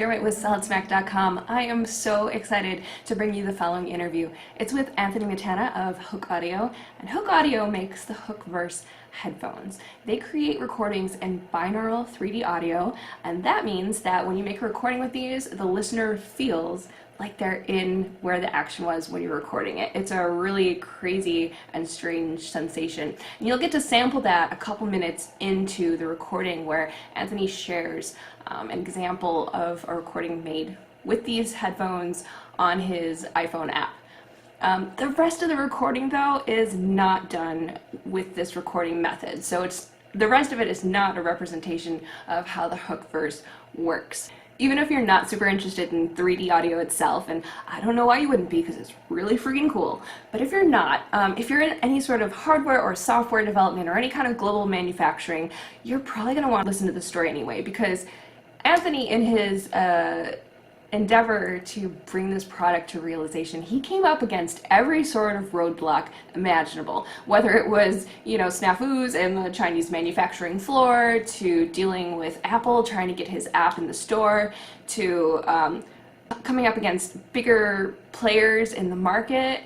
McDermott with SolidSmack.com. I am so excited to bring you the following interview. It's with Anthony Mattana of Hooke Audio, and Hooke Audio makes the Hooke Verse headphones. They create recordings in binaural 3D audio, and that means that when you make a recording with these, the listener feels like they're in where the action was when you're recording it. It's a really crazy and strange sensation. And you'll get to sample that a couple minutes into the recording where Anthony shares an example of a recording made with these headphones on his iPhone app. The rest of the recording, though, is not done with this recording method. So the rest of it is not a representation of how the Hooke Verse works. Even if you're not super interested in 3D audio itself, and I don't know why you wouldn't be because it's really freaking cool, but if you're not, if you're in any sort of hardware or software development or any kind of global manufacturing, you're probably going to want to listen to the story anyway, because Anthony, in his endeavor to bring this product to realization, he came up against every sort of roadblock imaginable, whether it was, snafus in the Chinese manufacturing floor, to dealing with Apple trying to get his app in the store, to coming up against bigger players in the market,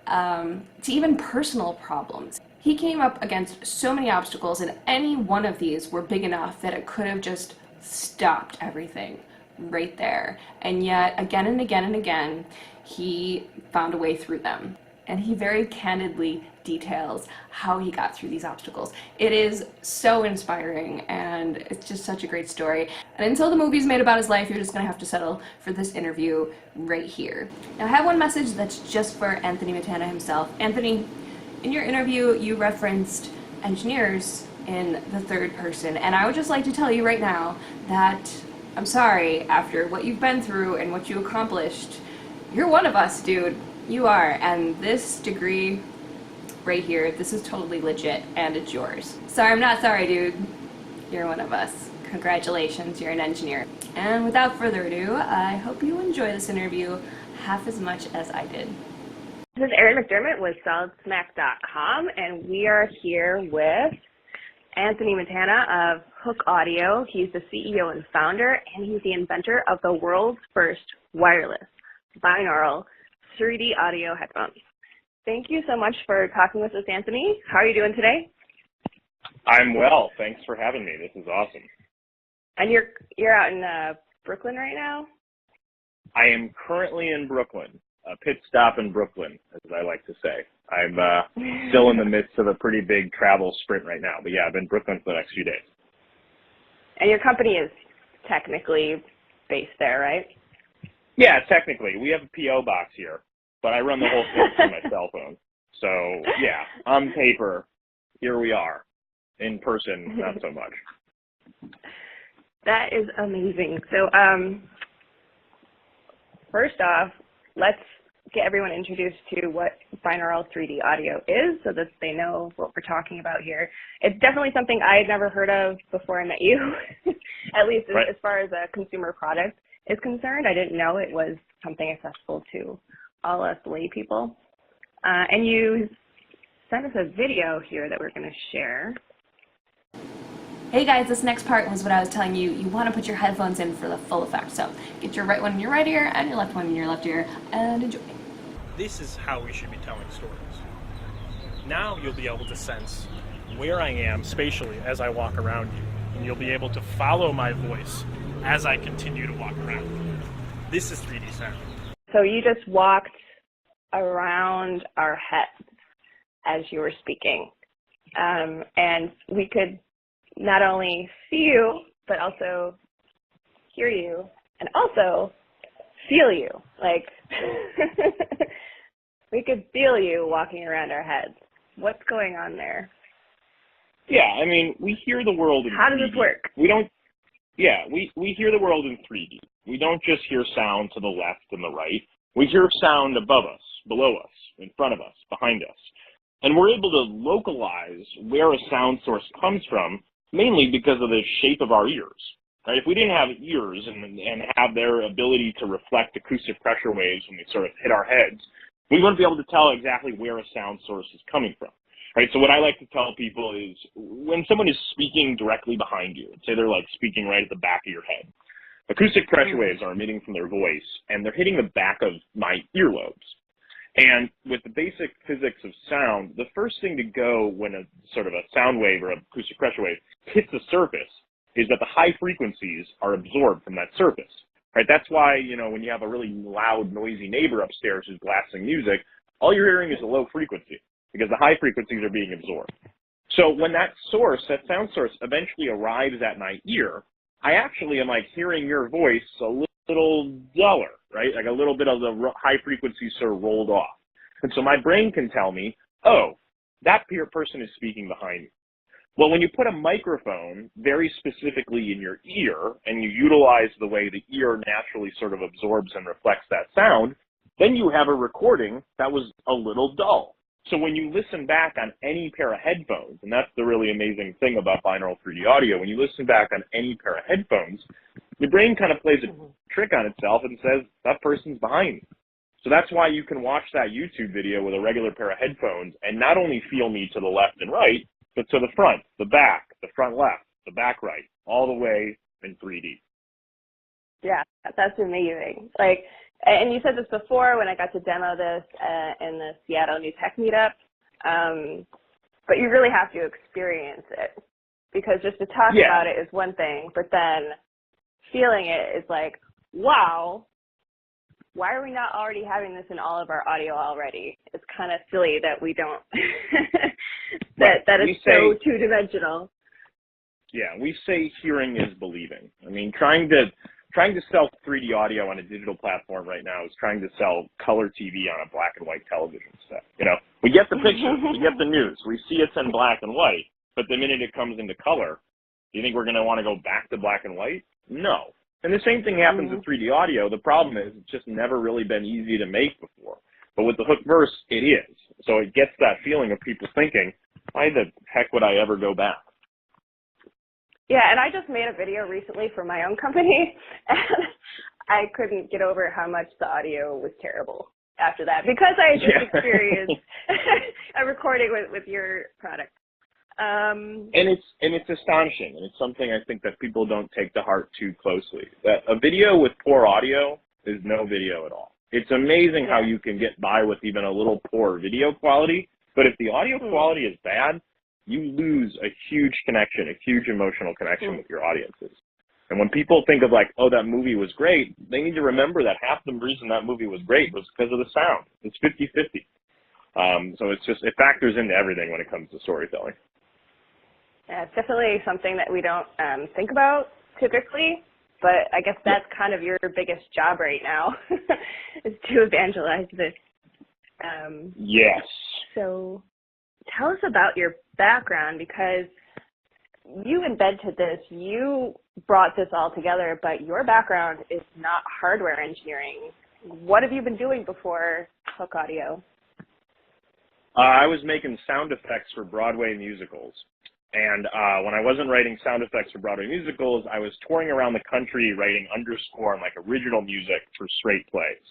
to even personal problems. He came up against so many obstacles, and any one of these were big enough that it could have just stopped everything right there. And yet, again and again and again, he found a way through them. And he very candidly details how he got through these obstacles. It is so inspiring, and it's just such a great story. And until the movie's made about his life, you're just gonna have to settle for this interview right here. Now, I have one message that's just for Anthony Mattana himself. Anthony, in your interview, you referenced engineers in the third person, and I would just like to tell you right now that I'm sorry, after what you've been through and what you accomplished, you're one of us, dude. You are. And this degree right here, this is totally legit, and it's yours. Sorry, I'm not sorry, dude. You're one of us. Congratulations, you're an engineer. And without further ado, I hope you enjoy this interview half as much as I did. This is Erin McDermott with SolidSmack.com, and we are here with Anthony Mattana of Hooke Audio. He's the CEO and founder, and he's the inventor of the world's first wireless binaural 3D audio headphones. Thank you so much for talking with us, Anthony. How are you doing today? I'm well. Thanks for having me. This is awesome. And you're out in Brooklyn right now? I am currently in Brooklyn, a pit stop in Brooklyn, as I like to say. I'm still in the midst of a pretty big travel sprint right now, but yeah, I've been in Brooklyn for the next few days. And your company is technically based there, right? Yeah, technically. We have a P.O. box here, but I run the whole thing from my cell phone. So yeah, on paper, here we are. In person, not so much. That is amazing. So first off, let's get everyone introduced to what binaural 3D audio is so that they know what we're talking about here. It's definitely something I had never heard of before I met you, at least right. As far as a consumer product is concerned. I didn't know it was something accessible to all us lay people. And you sent us a video here that we're going to share. Hey guys, this next part was what I was telling you. You want to put your headphones in for the full effect. So get your right one in your right ear and your left one in your left ear and enjoy. This is how we should be telling stories. Now you'll be able to sense where I am spatially as I walk around you, and you'll be able to follow my voice as I continue to walk around you. This is 3D sound. So you just walked around our heads as you were speaking, and we could not only see you, but also hear you, and also feel you. Like, we could feel you walking around our heads. What's going on there? Yeah, I mean, we hear the world in 3D. How does this work? We hear the world in 3D. We don't just hear sound to the left and the right. We hear sound above us, below us, in front of us, behind us. And we're able to localize where a sound source comes from, mainly because of the shape of our ears. Right? If we didn't have ears and have their ability to reflect acoustic pressure waves when we sort of hit our heads, we wouldn't be able to tell exactly where a sound source is coming from. Right? So what I like to tell people is when someone is speaking directly behind you, say they're like speaking right at the back of your head, Acoustic pressure waves are emitting from their voice, and they're hitting the back of my earlobes. And with the basic physics of sound, the first thing to go when a sort of a sound wave or an acoustic pressure wave hits the surface is that the high frequencies are absorbed from that surface, right? That's why, you know, when you have a really loud, noisy neighbor upstairs who's blasting music, all you're hearing is a low frequency because the high frequencies are being absorbed. So when that source, that sound source, eventually arrives at my ear, I actually am like hearing your voice a little duller, right? Like a little bit of the high frequency sort of rolled off. And so my brain can tell me, oh, that person is speaking behind me. Well, when you put a microphone very specifically in your ear and you utilize the way the ear naturally sort of absorbs and reflects that sound, then you have a recording that was a little dull. So when you listen back on any pair of headphones, and that's the really amazing thing about binaural 3D audio, when you listen back on any pair of headphones, the brain kind of plays a trick on itself and says, that person's behind me. So that's why you can watch that YouTube video with a regular pair of headphones and not only feel me to the left and right, but to the front, the back, the front left, the back right, all the way in 3D. Yeah, that's amazing. Like, and you said this before when I got to demo this in the Seattle New Tech Meetup, but you really have to experience it, because just to talk about it is one thing, but then feeling it is like, wow, why are we not already having this in all of our audio already? It's kind of silly that we don't, that it's so two-dimensional. Yeah, we say hearing is believing. I mean, trying to sell 3D audio on a digital platform right now is trying to sell color TV on a black and white television set. You know, we get the picture, we get the news, we see it's in black and white, but the minute it comes into color, do you think we're going to want to go back to black and white? No. And the same thing happens with 3D audio. The problem is it's just never really been easy to make before. But with the Hooke Verse, it is. So it gets that feeling of people thinking, why the heck would I ever go back? Yeah, and I just made a video recently for my own company, and I couldn't get over how much the audio was terrible after that, because I just experienced a recording with your product. And it's astonishing, and it's something I think that people don't take to heart too closely. That a video with poor audio is no video at all. It's amazing how you can get by with even a little poor video quality, but if the audio quality is bad, you lose a huge connection, a huge emotional connection with your audiences. And when people think of like, oh, that movie was great, they need to remember that half the reason that movie was great was because of the sound. It's 50-50. So it's just, it factors into everything when it comes to storytelling. Yeah, it's definitely something that we don't think about typically, but I guess that's kind of your biggest job right now, is to evangelize this. Yes. So tell us about your background, because you invented this, you brought this all together, but your background is not hardware engineering. What have you been doing before Hooke Audio? I was making sound effects for Broadway musicals. And when I wasn't writing sound effects for Broadway musicals, I was touring around the country writing underscore and like original music for straight plays.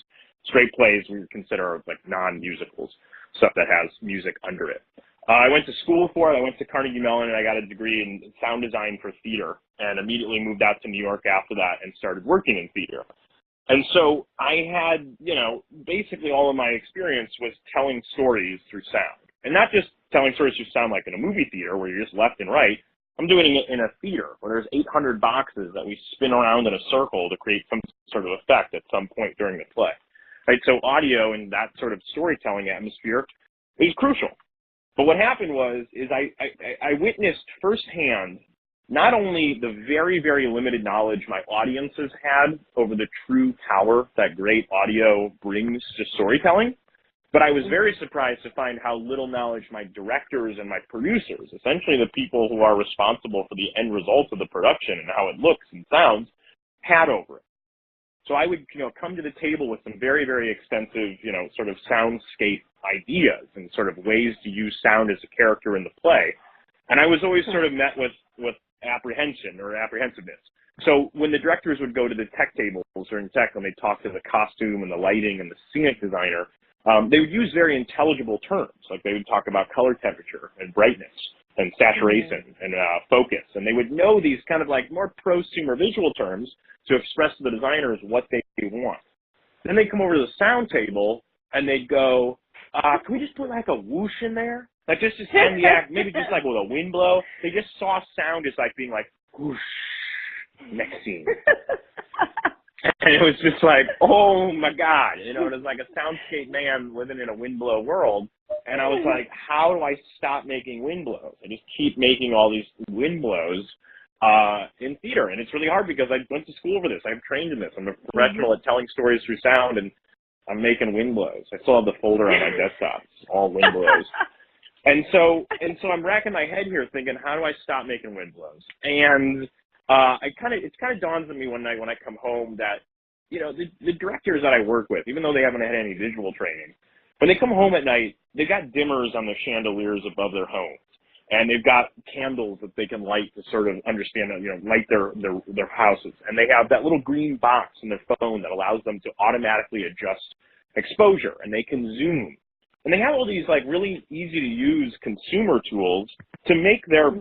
Straight plays we consider like non-musicals, stuff that has music under it. I went to school for it. I went to Carnegie Mellon and I got a degree in sound design for theater, and immediately moved out to New York after that and started working in theater. And so I had, you know, basically all of my experience was telling stories through sound. And not just telling stories through sound like in a movie theater where you're just left and right. I'm doing it in a theater where there's 800 boxes that we spin around in a circle to create some sort of effect at some point during the play. Right? So audio in that sort of storytelling atmosphere is crucial. But what happened was I witnessed firsthand not only the very, very limited knowledge my audiences had over the true power that great audio brings to storytelling, but I was very surprised to find how little knowledge my directors and my producers, essentially the people who are responsible for the end result of the production and how it looks and sounds, had over it. So I would, you know, come to the table with some very, very extensive, you know, sort of soundscape ideas and sort of ways to use sound as a character in the play. And I was always sort of met with apprehension or apprehensiveness. So when the directors would go to the tech tables during tech and they'd talk to the costume and the lighting and the scenic designer, they would use very intelligible terms. Like they would talk about color temperature and brightness. and saturation and focus. And they would know these kind of like more prosumer visual terms to express to the designers what they want. Then they come over to the sound table and they'd go, can we just put like a whoosh in there? Like just end the act, maybe just like with a wind blow. They just saw sound as like being like, whoosh, next scene. And it was just like, oh my God, you know, it was like a soundscape man living in a wind blow world. And I was like, how do I stop making wind blows? I just keep making all these wind blows in theater. And it's really hard because I went to school for this. I'm trained in this. I'm a professional at telling stories through sound, and I'm making wind blows. I still have the folder on my desktop. It's all wind blows. And so I'm racking my head here thinking, how do I stop making wind blows? And it kind of dawns on me one night when I come home that, you know, the directors that I work with, even though they haven't had any visual training, when they come home at night, they've got dimmers on the chandeliers above their homes. And they've got candles that they can light to sort of understand, you know, light their houses. And they have that little green box in their phone that allows them to automatically adjust exposure, and they can zoom. And they have all these like really easy to use consumer tools to make their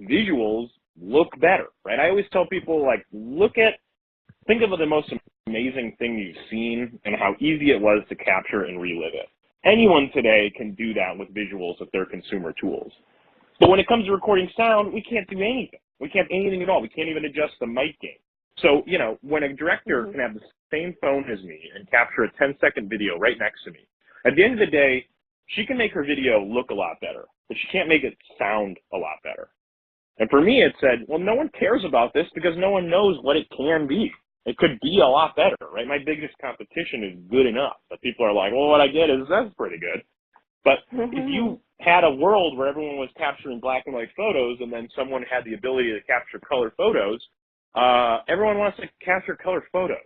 visuals look better, right? I always tell people, like, think of the most amazing thing you've seen and how easy it was to capture and relive it. Anyone today can do that with visuals with their consumer tools. But when it comes to recording sound, we can't do anything. We can't do anything at all. We can't even adjust the mic gain. So, you know, when a director can have the same phone as me and capture a 10-second video right next to me, at the end of the day, she can make her video look a lot better, but she can't make it sound a lot better. And for me, it said, well, no one cares about this because no one knows what it can be. It could be a lot better, right? My biggest competition is good enough. But people are like, well, what I get is that's pretty good. But if you had a world where everyone was capturing black and white photos and then someone had the ability to capture color photos, everyone wants to capture color photos.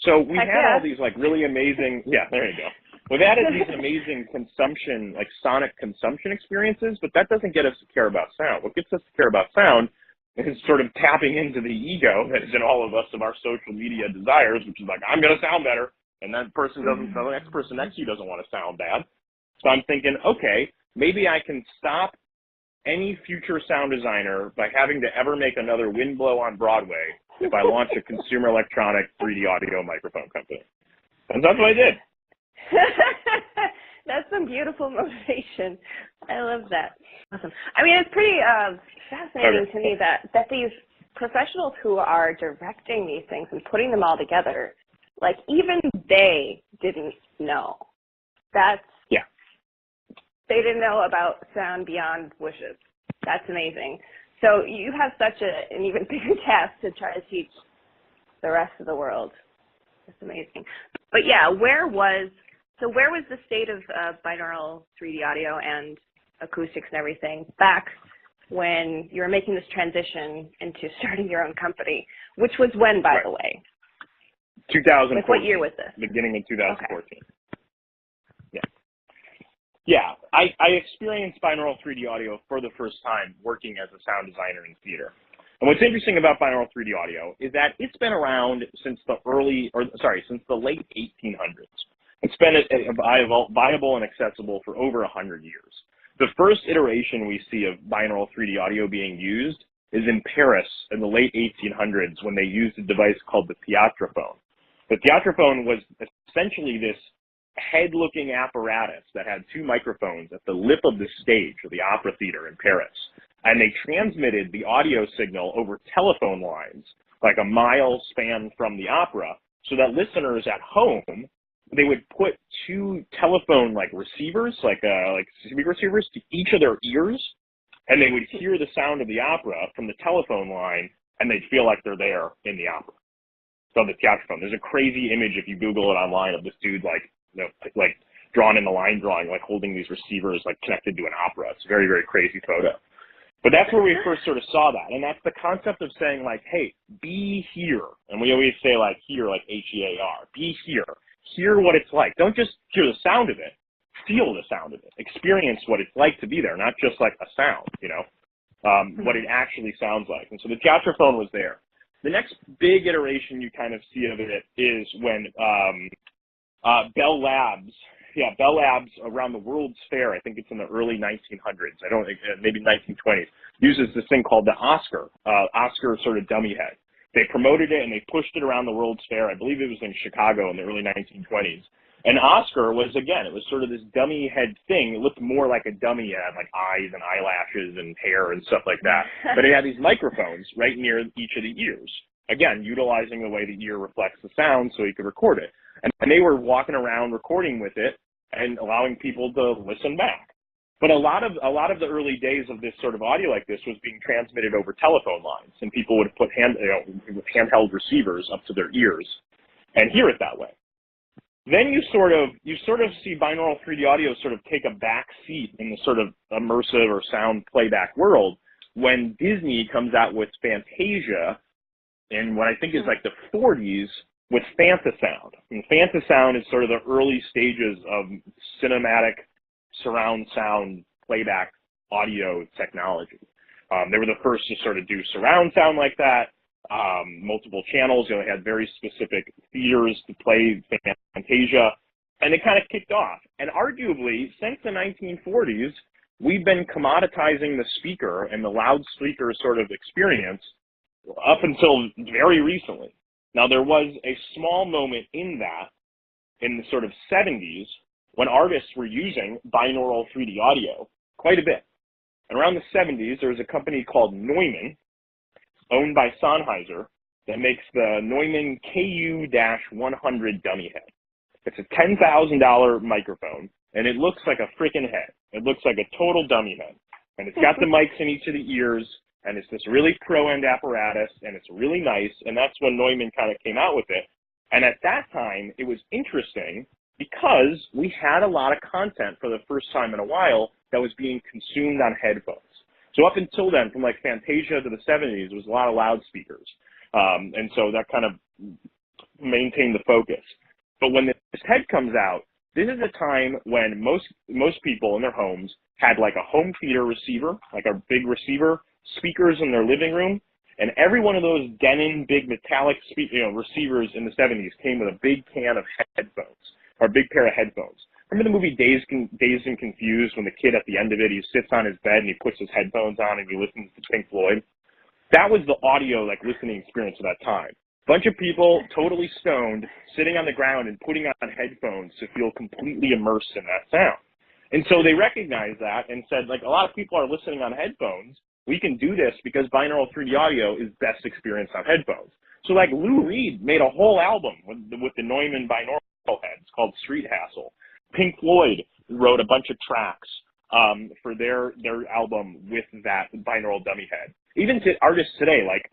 So we had all these like really amazing, there you go. We've added these amazing consumption, like sonic consumption experiences, but that doesn't get us to care about sound. What gets us to care about sound is sort of tapping into the ego that is in all of us of our social media desires, which is like, I'm going to sound better. And that person doesn't, the next person next to you doesn't want to sound bad. So I'm thinking, okay, maybe I can stop any future sound designer by having to ever make another wind blow on Broadway if I launch a consumer electronic 3D audio microphone company. And that's what I did. That's some beautiful motivation. I love that. Awesome. I mean, it's pretty fascinating to me that these professionals who are directing these things and putting them all together, like even they didn't know. They didn't know about sound beyond wishes. That's amazing. So you have such an even bigger task to try to teach the rest of the world. That's amazing. But yeah, where was the state of binaural 3D audio and acoustics and everything back when you were making this transition into starting your own company, which was when, by the way? 2014. Like, what year was this? Beginning in 2014. Okay. Yeah, I experienced binaural 3D audio for the first time working as a sound designer in theater. And what's interesting about binaural 3D audio is that it's been around since the late 1800s. It's been viable and accessible for over 100 years. The first iteration we see of binaural 3D audio being used is in Paris in the late 1800s when they used a device called the theatrophone. The theatrophone was essentially this head-looking apparatus that had two microphones at the lip of the stage of the opera theater in Paris. And they transmitted the audio signal over telephone lines, like a mile span from the opera, so that listeners at home, they would put two telephone receivers, like speaker receivers, to each of their ears, and they would hear the sound of the opera from the telephone line, and they'd feel like they're there in the opera. So the theatrophone. There's a crazy image if you Google it online of this dude drawn in the line drawing, holding these receivers connected to an opera. It's a very, very crazy photo. But that's where we first sort of saw that. And that's the concept of saying hey, be here. And we always say here, H-E-A-R, be here. Hear what it's like. Don't just hear the sound of it. Feel the sound of it. Experience what it's like to be there, not just a sound, what it actually sounds like. And so the theatrophone was there. The next big iteration you kind of see of it is when Bell Labs Bell Labs around the World's Fair, I think it's in the early 1900s, maybe 1920s, uses this thing called the Oscar sort of dummy head. They promoted it and they pushed it around the World's Fair. I believe it was in Chicago in the early 1920s. And Oscar was, again, it was sort of this dummy head thing. It looked more like a dummy. It had like eyes and eyelashes and hair and stuff like that. But it had these microphones right near each of the ears. Again, utilizing the way the ear reflects the sound so you could record it. And they were walking around recording with it and allowing people to listen back. But a lot of the early days of this sort of audio like this was being transmitted over telephone lines, and people would put handheld receivers up to their ears and hear it that way. Then you sort of see binaural 3D audio sort of take a back seat in the sort of immersive or sound playback world when Disney comes out with Fantasia in what I think is like the 40s with Fantasound. And Fantasound is sort of the early stages of cinematic surround sound playback audio technology. They were the first to sort of do surround sound like that. Multiple channels, they had very specific theaters to play Fantasia, and it kind of kicked off. And arguably, since the 1940s, we've been commoditizing the speaker and the loudspeaker sort of experience up until very recently. Now, there was a small moment in that, in the sort of 70s, when artists were using binaural 3D audio quite a bit. And around the 70s, there was a company called Neumann, owned by Sennheiser, that makes the Neumann KU-100 dummy head. It's a $10,000 microphone, and it looks like a freaking head. It looks like a total dummy head. And it's got the mics in each of the ears, and it's this really pro-end apparatus, and it's really nice, and that's when Neumann kind of came out with it. And at that time, it was interesting because we had a lot of content for the first time in a while that was being consumed on headphones. So up until then, from like Fantasia to the 70s, there was a lot of loudspeakers. And so that kind of maintained the focus. But when this head comes out, this is a time when most people in their homes had like a home theater receiver, like a big receiver, speakers in their living room. And every one of those Denon big metallic receivers in the 70s came with a big can of headphones, or a big pair of headphones. Remember the movie Dazed and Confused, when the kid at the end of it, he sits on his bed and he puts his headphones on and he listens to Pink Floyd? That was the audio, like, listening experience of that time. Bunch of people, totally stoned, sitting on the ground and putting on headphones to feel completely immersed in that sound. And so they recognized that and said, like, a lot of people are listening on headphones. We can do this because binaural 3D audio is best experienced on headphones. So, like, Lou Reed made a whole album with the Neumann binaural heads called Street Hassle. Pink Floyd wrote a bunch of tracks for their album with that binaural dummy head. Even to artists today, like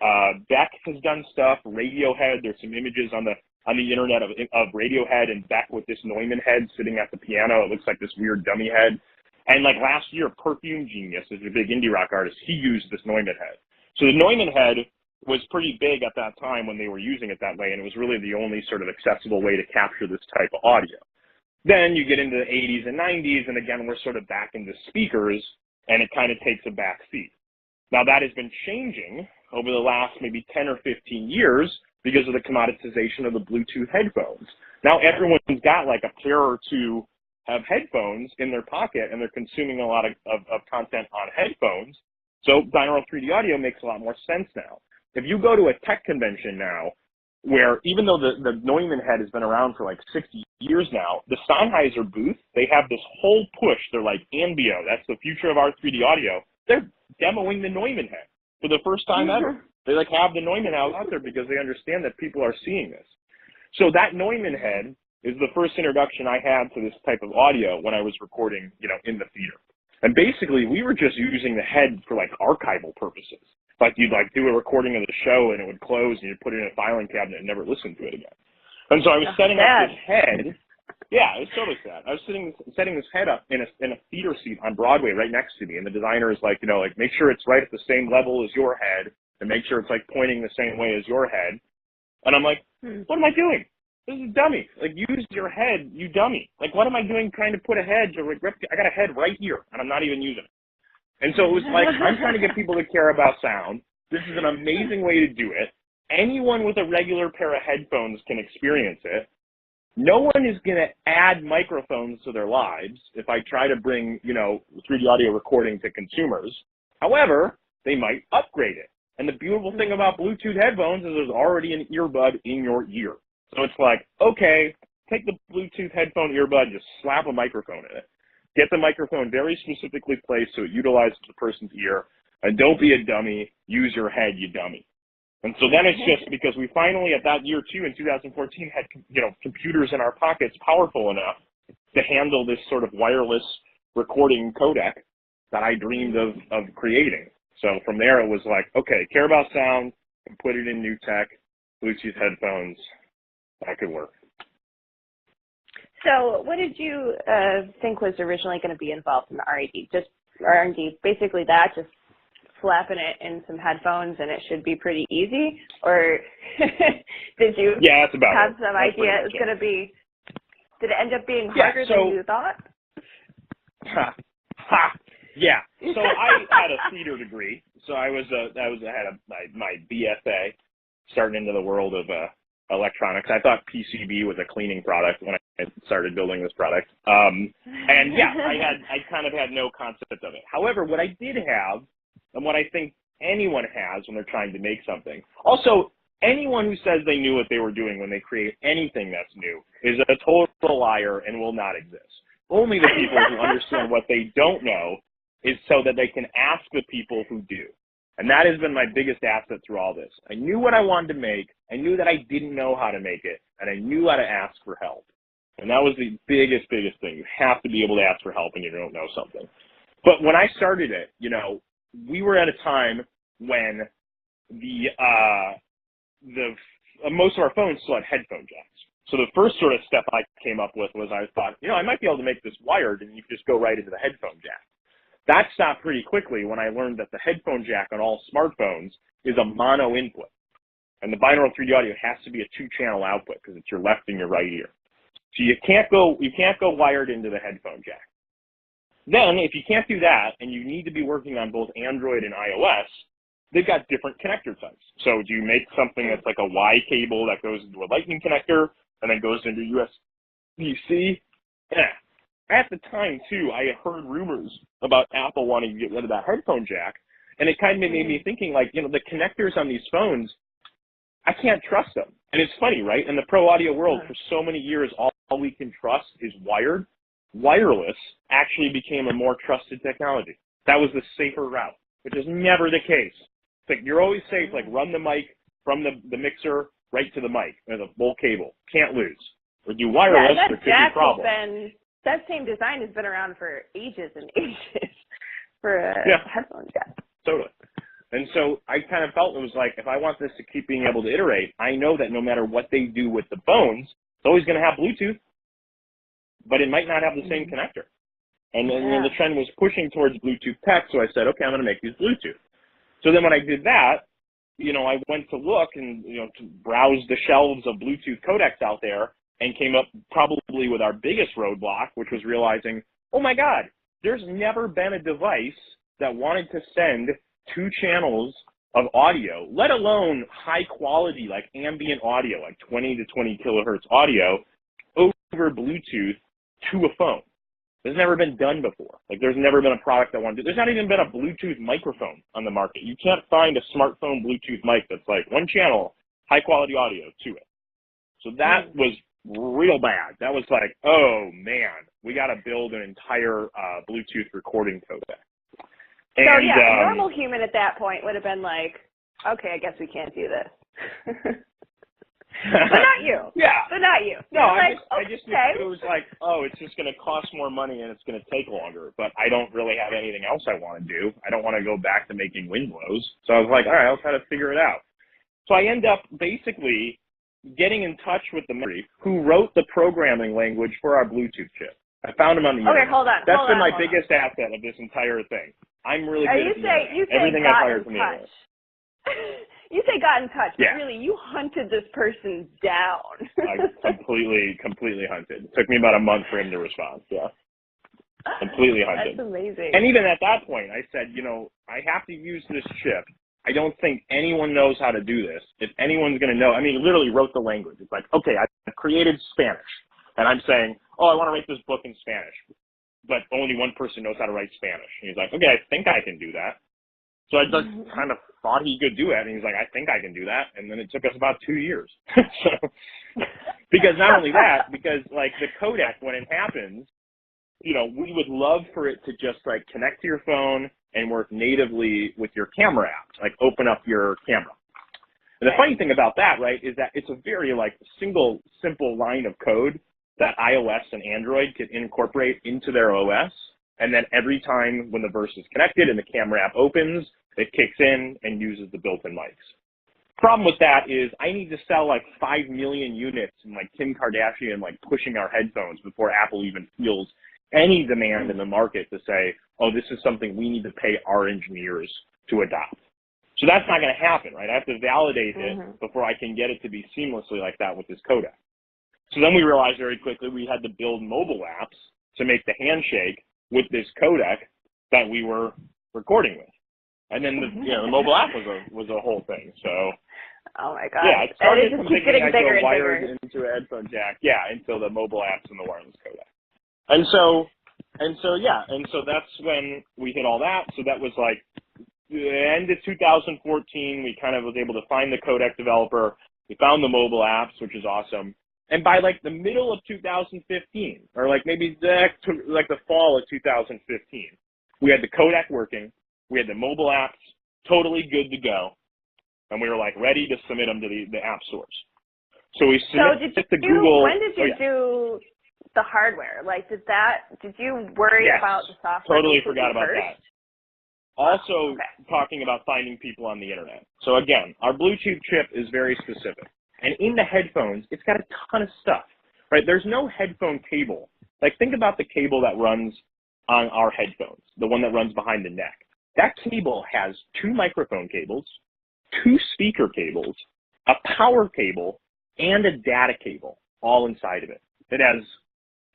Beck has done stuff, Radiohead, there's some images on the internet of Radiohead and Beck with this Neumann head sitting at the piano. It looks like this weird dummy head. And like last year, Perfume Genius is a big indie rock artist. He used this Neumann head. So the Neumann head was pretty big at that time when they were using it that way, and it was really the only sort of accessible way to capture this type of audio. Then you get into the 80s and 90s, and again, we're sort of back into speakers, and it kind of takes a back seat. Now, that has been changing over the last maybe 10 or 15 years because of the commoditization of the Bluetooth headphones. Now, everyone's got like a pair or two of headphones in their pocket, and they're consuming a lot of content on headphones. So binaural 3D audio makes a lot more sense now. If you go to a tech convention now, where even though the Neumann head has been around for like 60 years now, the Sennheiser booth, they have this whole push. They're like, Ambio, that's the future of our 3D audio. They're demoing the Neumann head for the first time ever. They like have the Neumann out there because they understand that people are seeing this. So that Neumann head is the first introduction I had to this type of audio when I was recording, in the theater. And basically, we were just using the head for like archival purposes. Like you'd like do a recording of the show and it would close and you'd put it in a filing cabinet and never listen to it again. And so I was setting up this head. Yeah, it was totally sad. I was setting this head up in a theater seat on Broadway right next to me, and the designer is like, make sure it's right at the same level as your head and make sure it's like pointing the same way as your head. And I'm like, what am I doing? This is dummy. Like, use your head, you dummy. Like, what am I doing trying to put a head to I got a head right here and I'm not even using it. And so it was like, I'm trying to get people to care about sound. This is an amazing way to do it. Anyone with a regular pair of headphones can experience it. No one is going to add microphones to their lives if I try to bring, 3D audio recording to consumers. However, they might upgrade it. And the beautiful thing about Bluetooth headphones is there's already an earbud in your ear. So it's like, okay, take the Bluetooth headphone earbud and just slap a microphone in it. Get the microphone very specifically placed so it utilizes the person's ear. And don't be a dummy. Use your head, you dummy. And so then it's just because we finally, at that year too, in 2014, had computers in our pockets powerful enough to handle this sort of wireless recording codec that I dreamed of creating. So from there, it was like, okay, care about sound, and put it in new tech, Bluetooth headphones, that could work. So what did you think was originally going to be involved in the R&D? Just R&D, basically that, just slapping it in some headphones and it should be pretty easy? Or did you have some idea it was going to be, did it end up being harder than you thought? Yeah. So I had a theater degree. So I had my BFA, starting into the world of electronics. I thought PCB was a cleaning product when I started building this product. And yeah, I kind of had no concept of it. However, what I did have, and what I think anyone has when they're trying to make something, also anyone who says they knew what they were doing when they create anything that's new is a total liar and will not exist. Only the people who understand what they don't know is so that they can ask the people who do. And that has been my biggest asset through all this. I knew what I wanted to make. I knew that I didn't know how to make it, and I knew how to ask for help. And that was the biggest thing. You have to be able to ask for help when you don't know something. But when I started it, we were at a time when most of our phones still had headphone jacks. So the first sort of step I came up with was I thought, I might be able to make this wired and you could just go right into the headphone jack. That stopped pretty quickly when I learned that the headphone jack on all smartphones is a mono input. And the binaural 3D audio has to be a 2-channel output because it's your left and your right ear. So you can't go wired into the headphone jack. Then, if you can't do that, and you need to be working on both Android and iOS, they've got different connector types. So do you make something that's like a Y cable that goes into a lightning connector and then goes into USB-C? Yeah. At the time, too, I had heard rumors about Apple wanting to get rid of that headphone jack, and it kind of made me thinking, like, the connectors on these phones, I can't trust them. And it's funny, right? In the pro audio world, for so many years, all we can trust is wired. Wireless actually became a more trusted technology. That was the safer route, which is never the case. It's like you're always safe, like run the mic from the mixer right to the mic. There's a full cable. Can't lose. Or do wireless, there could be problems. That same design has been around for ages and ages for a headphone jack. Totally. And so I kind of felt it was like, if I want this to keep being able to iterate, I know that no matter what they do with the phones, it's always going to have Bluetooth, but it might not have the same connector. And then the trend was pushing towards Bluetooth tech, so I said, okay, I'm going to make these Bluetooth. So then when I did that, I went to look and, to browse the shelves of Bluetooth codecs out there and came up probably with our biggest roadblock, which was realizing, oh my God, there's never been a device that wanted to send 2 channels of audio, let alone high quality, like ambient audio, like 20 to 20 kilohertz audio over Bluetooth to a phone. There's never been done before. Like there's never been a product that wanted to. There's not even been a Bluetooth microphone on the market. You can't find a smartphone Bluetooth mic that's like 1 channel, high quality audio to it. So that was real bad. That was like, oh man, we got to build an entire Bluetooth recording codec. And, so yeah, a normal human at that point would have been like, okay, I guess we can't do this. But not you. Yeah. But not you. No, I just knew it was like, oh, it's just going to cost more money and it's going to take longer. But I don't really have anything else I want to do. I don't want to go back to making wind blows. So I was like, all right, I'll try to figure it out. So I end up basically getting in touch with the memory who wrote the programming language for our Bluetooth chip. I found him on the internet. Okay, hold on. That's been my biggest asset of this entire thing. I'm really good at the internet. You say everything I've hired from the internet. You say got in touch, yeah. But really you hunted this person down. I completely hunted. It took me about a month for him to respond. Yeah. Completely hunted. That's amazing. And even at that point, I said, I have to use this chip I don't think anyone knows how to do this. If anyone's going to know, I mean, he literally wrote the language. It's like, okay, I've created Spanish, and I'm saying, oh, I want to write this book in Spanish, but only one person knows how to write Spanish. And he's like, okay, I think I can do that. So I just kind of thought he could do it, and he's like, I think I can do that. And then it took us about 2 years. So, because not only that, because like the codec, when it happens, you know, we would love for it to just like connect to your phone and work natively with your camera apps, like open up your camera. And the funny thing about that, right, is that it's a very like single, simple line of code that iOS and Android can incorporate into their OS. And then every time when the Verse is connected and the camera app opens, it kicks in and uses the built-in mics. Problem with that is I need to sell like 5 million units and like Kim Kardashian like pushing our headphones before Apple even feels any demand in the market to say, oh, this is something we need to pay our engineers to adopt. So that's not going to happen, right? I have to validate it before I can get it to be seamlessly like that with this codec. So then we realized very quickly we had to build mobile apps to make the handshake with this codec that we were recording with. And then the mobile app was a whole thing. So oh my god. Yeah, it started just from keeps thinking getting I bigger go and wired bigger. into a headphone jack. Yeah, until the mobile apps and the wireless codec. And so that's when we hit all that. So that was like the end of 2014. We kind of was able to find the codec developer. We found the mobile apps, which is awesome. And by like the middle of 2015, or like maybe like the fall of 2015, we had the codec working. We had the mobile apps totally good to go. And we were like ready to submit them to the app stores. So we submitted to Google. When did you do the hardware? Like, did you worry about the software? Totally forgot about that. Also talking about finding people on the internet. So again, our Bluetooth chip is very specific. And in the headphones, it's got a ton of stuff, right? There's no headphone cable. Like think about the cable that runs on our headphones, the one that runs behind the neck. That cable has 2 microphone cables, 2 speaker cables, a power cable, and a data cable all inside of it. It has,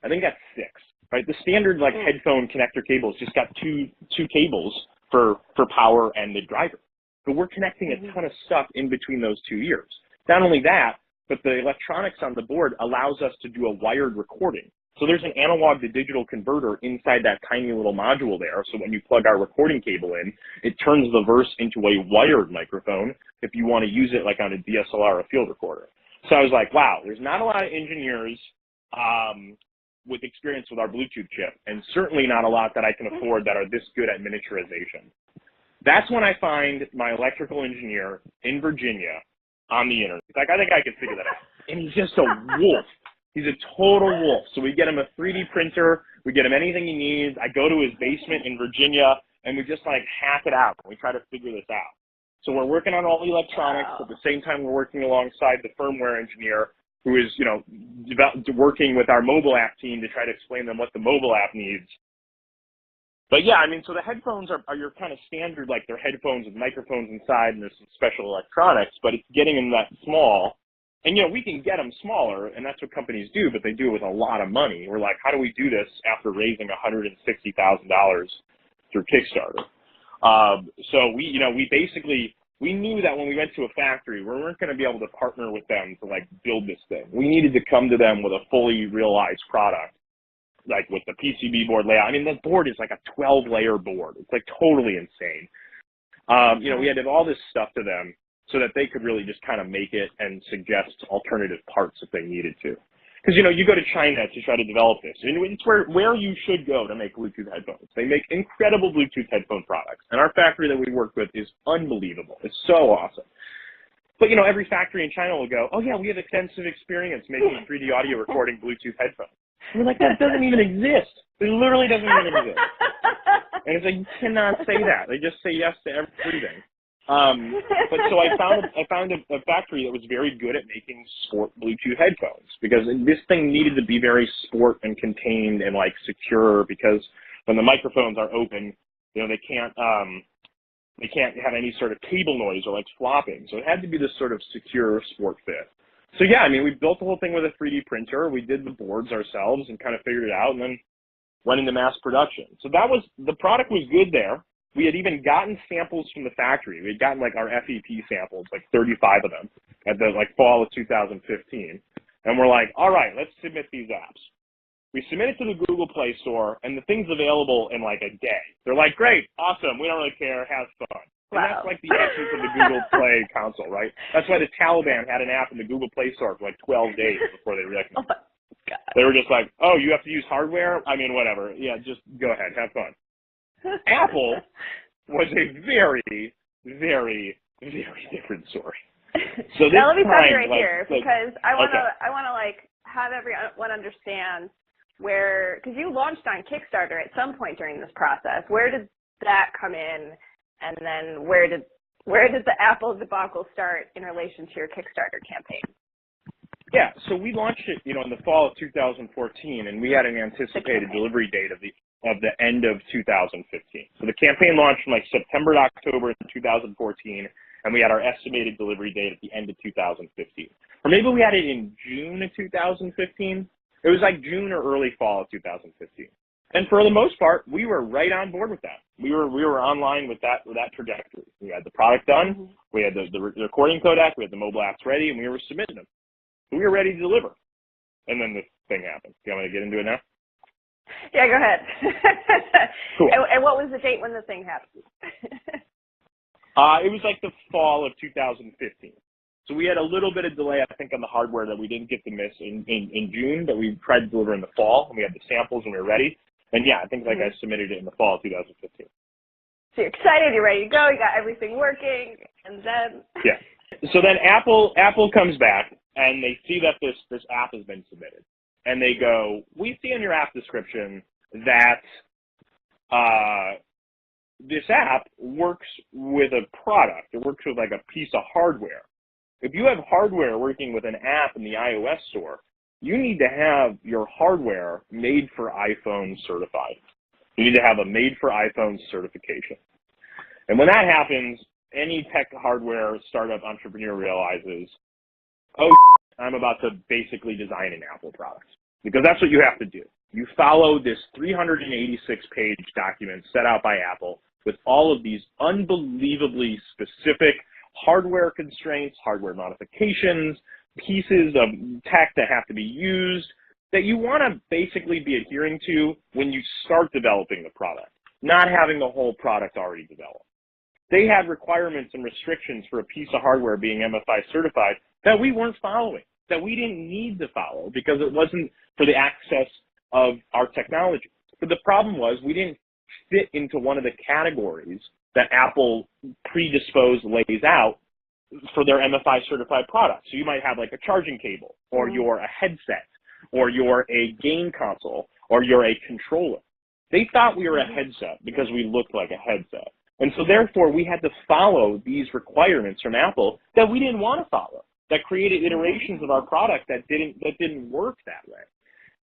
I think that's 6, right? The standard like headphone connector cable has just got two cables for power and the driver. But we're connecting a ton of stuff in between those 2 ears. Not only that, but the electronics on the board allows us to do a wired recording. So there's an analog to digital converter inside that tiny little module there. So when you plug our recording cable in, it turns the Verse into a wired microphone if you want to use it like on a DSLR or a field recorder. So I was like, wow, there's not a lot of engineers with experience with our Bluetooth chip, and certainly not a lot that I can afford that are this good at miniaturization. That's when I find my electrical engineer in Virginia on the internet. He's like, I think I can figure that out. And he's just a wolf. He's a total wolf. So we get him a 3D printer. We get him anything he needs. I go to his basement in Virginia, and we just like hack it out. We try to figure this out. So we're working on all the electronics. At the same time, we're working alongside the firmware engineer who is, you know, working with our mobile app team to try to explain them what the mobile app needs. But yeah, I mean, so the headphones are your kind of standard, like they're headphones with microphones inside and there's some special electronics, but it's getting them that small. And, you know, we can get them smaller, and that's what companies do, but they do it with a lot of money. We're like, how do we do this after raising $160,000 through Kickstarter? So we knew that when we went to a factory, we weren't going to be able to partner with them to, like, build this thing. We needed to come to them with a fully realized product, like with the PCB board layout. I mean, the board is like a 12-layer board. It's, like, totally insane. You know, we had to have all this stuff to them so that they could really just kind of make it and suggest alternative parts if they needed to. Because, you know, you go to China to try to develop this. I mean, it's where you should go to make Bluetooth headphones. They make incredible Bluetooth headphone products. And our factory that we work with is unbelievable. It's so awesome. But, you know, every factory in China will go, oh, yeah, we have extensive experience making 3D audio recording Bluetooth headphones. And we're like, that doesn't even exist. It literally doesn't even exist. And it's like, you cannot say that. They just say yes to everything. But so I found a factory that was very good at making sport Bluetooth headphones, because this thing needed to be very sport and contained and like secure, because when the microphones are open, you know, they can't have any sort of cable noise or like flopping. So it had to be this sort of secure sport fit. So yeah, I mean, we built the whole thing with a 3D printer. We did the boards ourselves and kind of figured it out, and then went into mass production. So the product was good there. We had even gotten samples from the factory. We had gotten like our FEP samples, like 35 of them at the like fall of 2015. And we're like, all right, let's submit these apps. We submit it to the Google Play Store, and the thing's available in like a day. They're like, great, awesome, we don't really care, have fun. And Wow. that's like the essence of the Google Play console, right? That's why the Taliban had an app in the Google Play Store for like 12 days before they recognized it. Oh my God. They were just like, oh, you have to use hardware? I mean, whatever. Yeah, just go ahead, have fun. Apple was a very, very, very different story. So this now let me stop you time, right here, because I want to okay. like have everyone understand where, because you launched on Kickstarter at some point during this process. Where did that come in, and then where did the Apple debacle start in relation to your Kickstarter campaign? Yeah, so we launched it, in the fall of 2014, and we had an anticipated delivery date of the end of 2015. So the campaign launched from like September to October in 2014, and we had our estimated delivery date at the end of 2015. Or maybe we had it in June of 2015. It was like June or early fall of 2015. And for the most part, we were right on board with that. We were online with that trajectory. We had the product done, we had the recording codec, we had the mobile apps ready, and we were submitting them. We were ready to deliver. And then this thing happened. Do you want me to get into it now? Yeah, go ahead. Cool. And what was the date when the thing happened? It was like the fall of 2015. So we had a little bit of delay, I think, on the hardware that we didn't get to miss in June, but we tried to deliver in the fall, and we had the samples and we were ready. And yeah, I think I submitted it in the fall of 2015. So you're excited, you're ready to go, you got everything working, and then... Yeah. So then Apple comes back, and they see that this app has been submitted. And they go, we see in your app description that this app works with a product. It works with like a piece of hardware. If you have hardware working with an app in the iOS store, you need to have your hardware made for iPhone certified. You need to have a made for iPhone certification. And when that happens, any tech hardware startup entrepreneur realizes, oh, I'm about to basically design an Apple product. Because that's what you have to do. You follow this 386-page document set out by Apple with all of these unbelievably specific hardware constraints, hardware modifications, pieces of tech that have to be used that you want to basically be adhering to when you start developing the product, not having the whole product already developed. They had requirements and restrictions for a piece of hardware being MFI certified that we weren't following, that we didn't need to follow because it wasn't for the access of our technology. But the problem was we didn't fit into one of the categories that Apple predisposed lays out for their MFI certified products. So you might have like a charging cable, or you're a headset, or you're a game console, or you're a controller. They thought we were a headset because we looked like a headset. And so therefore we had to follow these requirements from Apple that we didn't want to follow, that created iterations of our product that didn't work that way.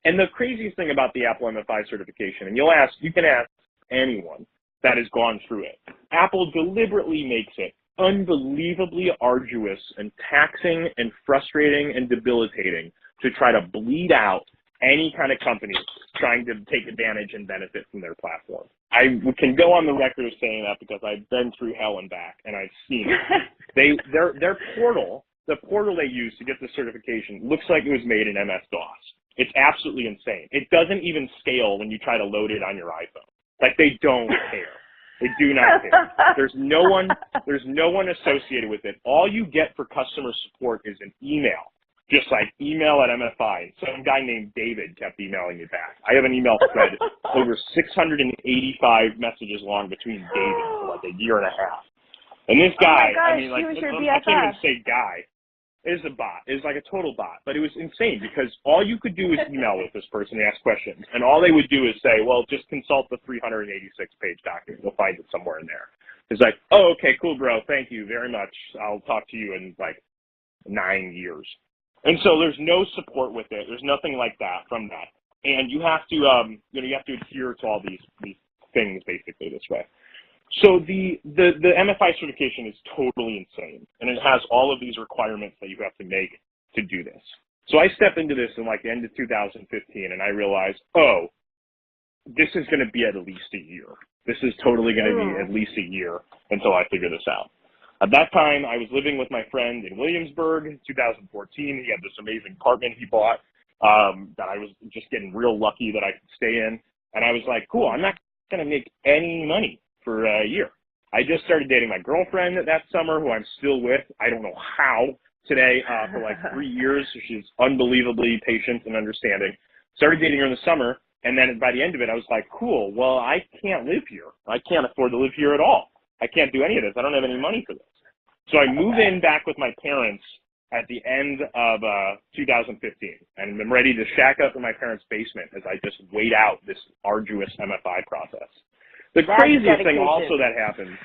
And the craziest thing about the Apple MFi certification, and you can ask anyone that has gone through it, Apple deliberately makes it unbelievably arduous and taxing and frustrating and debilitating to try to bleed out any kind of company trying to take advantage and benefit from their platform. I can go on the record of saying that because I've been through hell and back, and I've seen it. Their portal, the portal they use to get the certification, looks like it was made in MS-DOS. It's absolutely insane. It doesn't even scale when you try to load it on your iPhone. Like, they don't care. They do not care. There's no one associated with it. All you get for customer support is an email, just like email at MFI. Some guy named David kept emailing me back. I have an email thread over 685 messages long between David for like a year and a half. And this guy, oh my gosh, I mean, like, I can't even say guy. It is a bot. It is like a total bot. But it was insane because all you could do is email with this person and ask questions. And all they would do is say, well, just consult the 386-page document. You'll find it somewhere in there. It's like, oh, okay, cool, bro. Thank you very much. I'll talk to you in like 9 years. And so there's no support with it. There's nothing like that from that. And you have to, you have to adhere to all these things basically this way. So the MFi certification is totally insane, and it has all of these requirements that you have to make to do this. So I step into this in like the end of 2015, and I realize, oh, this is going to be at least a year This is totally going to be at least a year until I figure this out. At that time, I was living with my friend in Williamsburg in 2014. He had this amazing apartment he bought that I was just getting real lucky that I could stay in. And I was like, cool, I'm not going to make any money for a year. I just started dating my girlfriend that summer, who I'm still with. I don't know how today, for like 3 years. She's unbelievably patient and understanding. Started dating her in the summer. And then by the end of it, I was like, cool, well, I can't live here. I can't afford to live here at all. I can't do any of this. I don't have any money for this. So I move in back with my parents at the end of 2015, and I'm ready to shack up in my parents' basement as I just wait out this arduous MFI process. The craziest thing also that happens,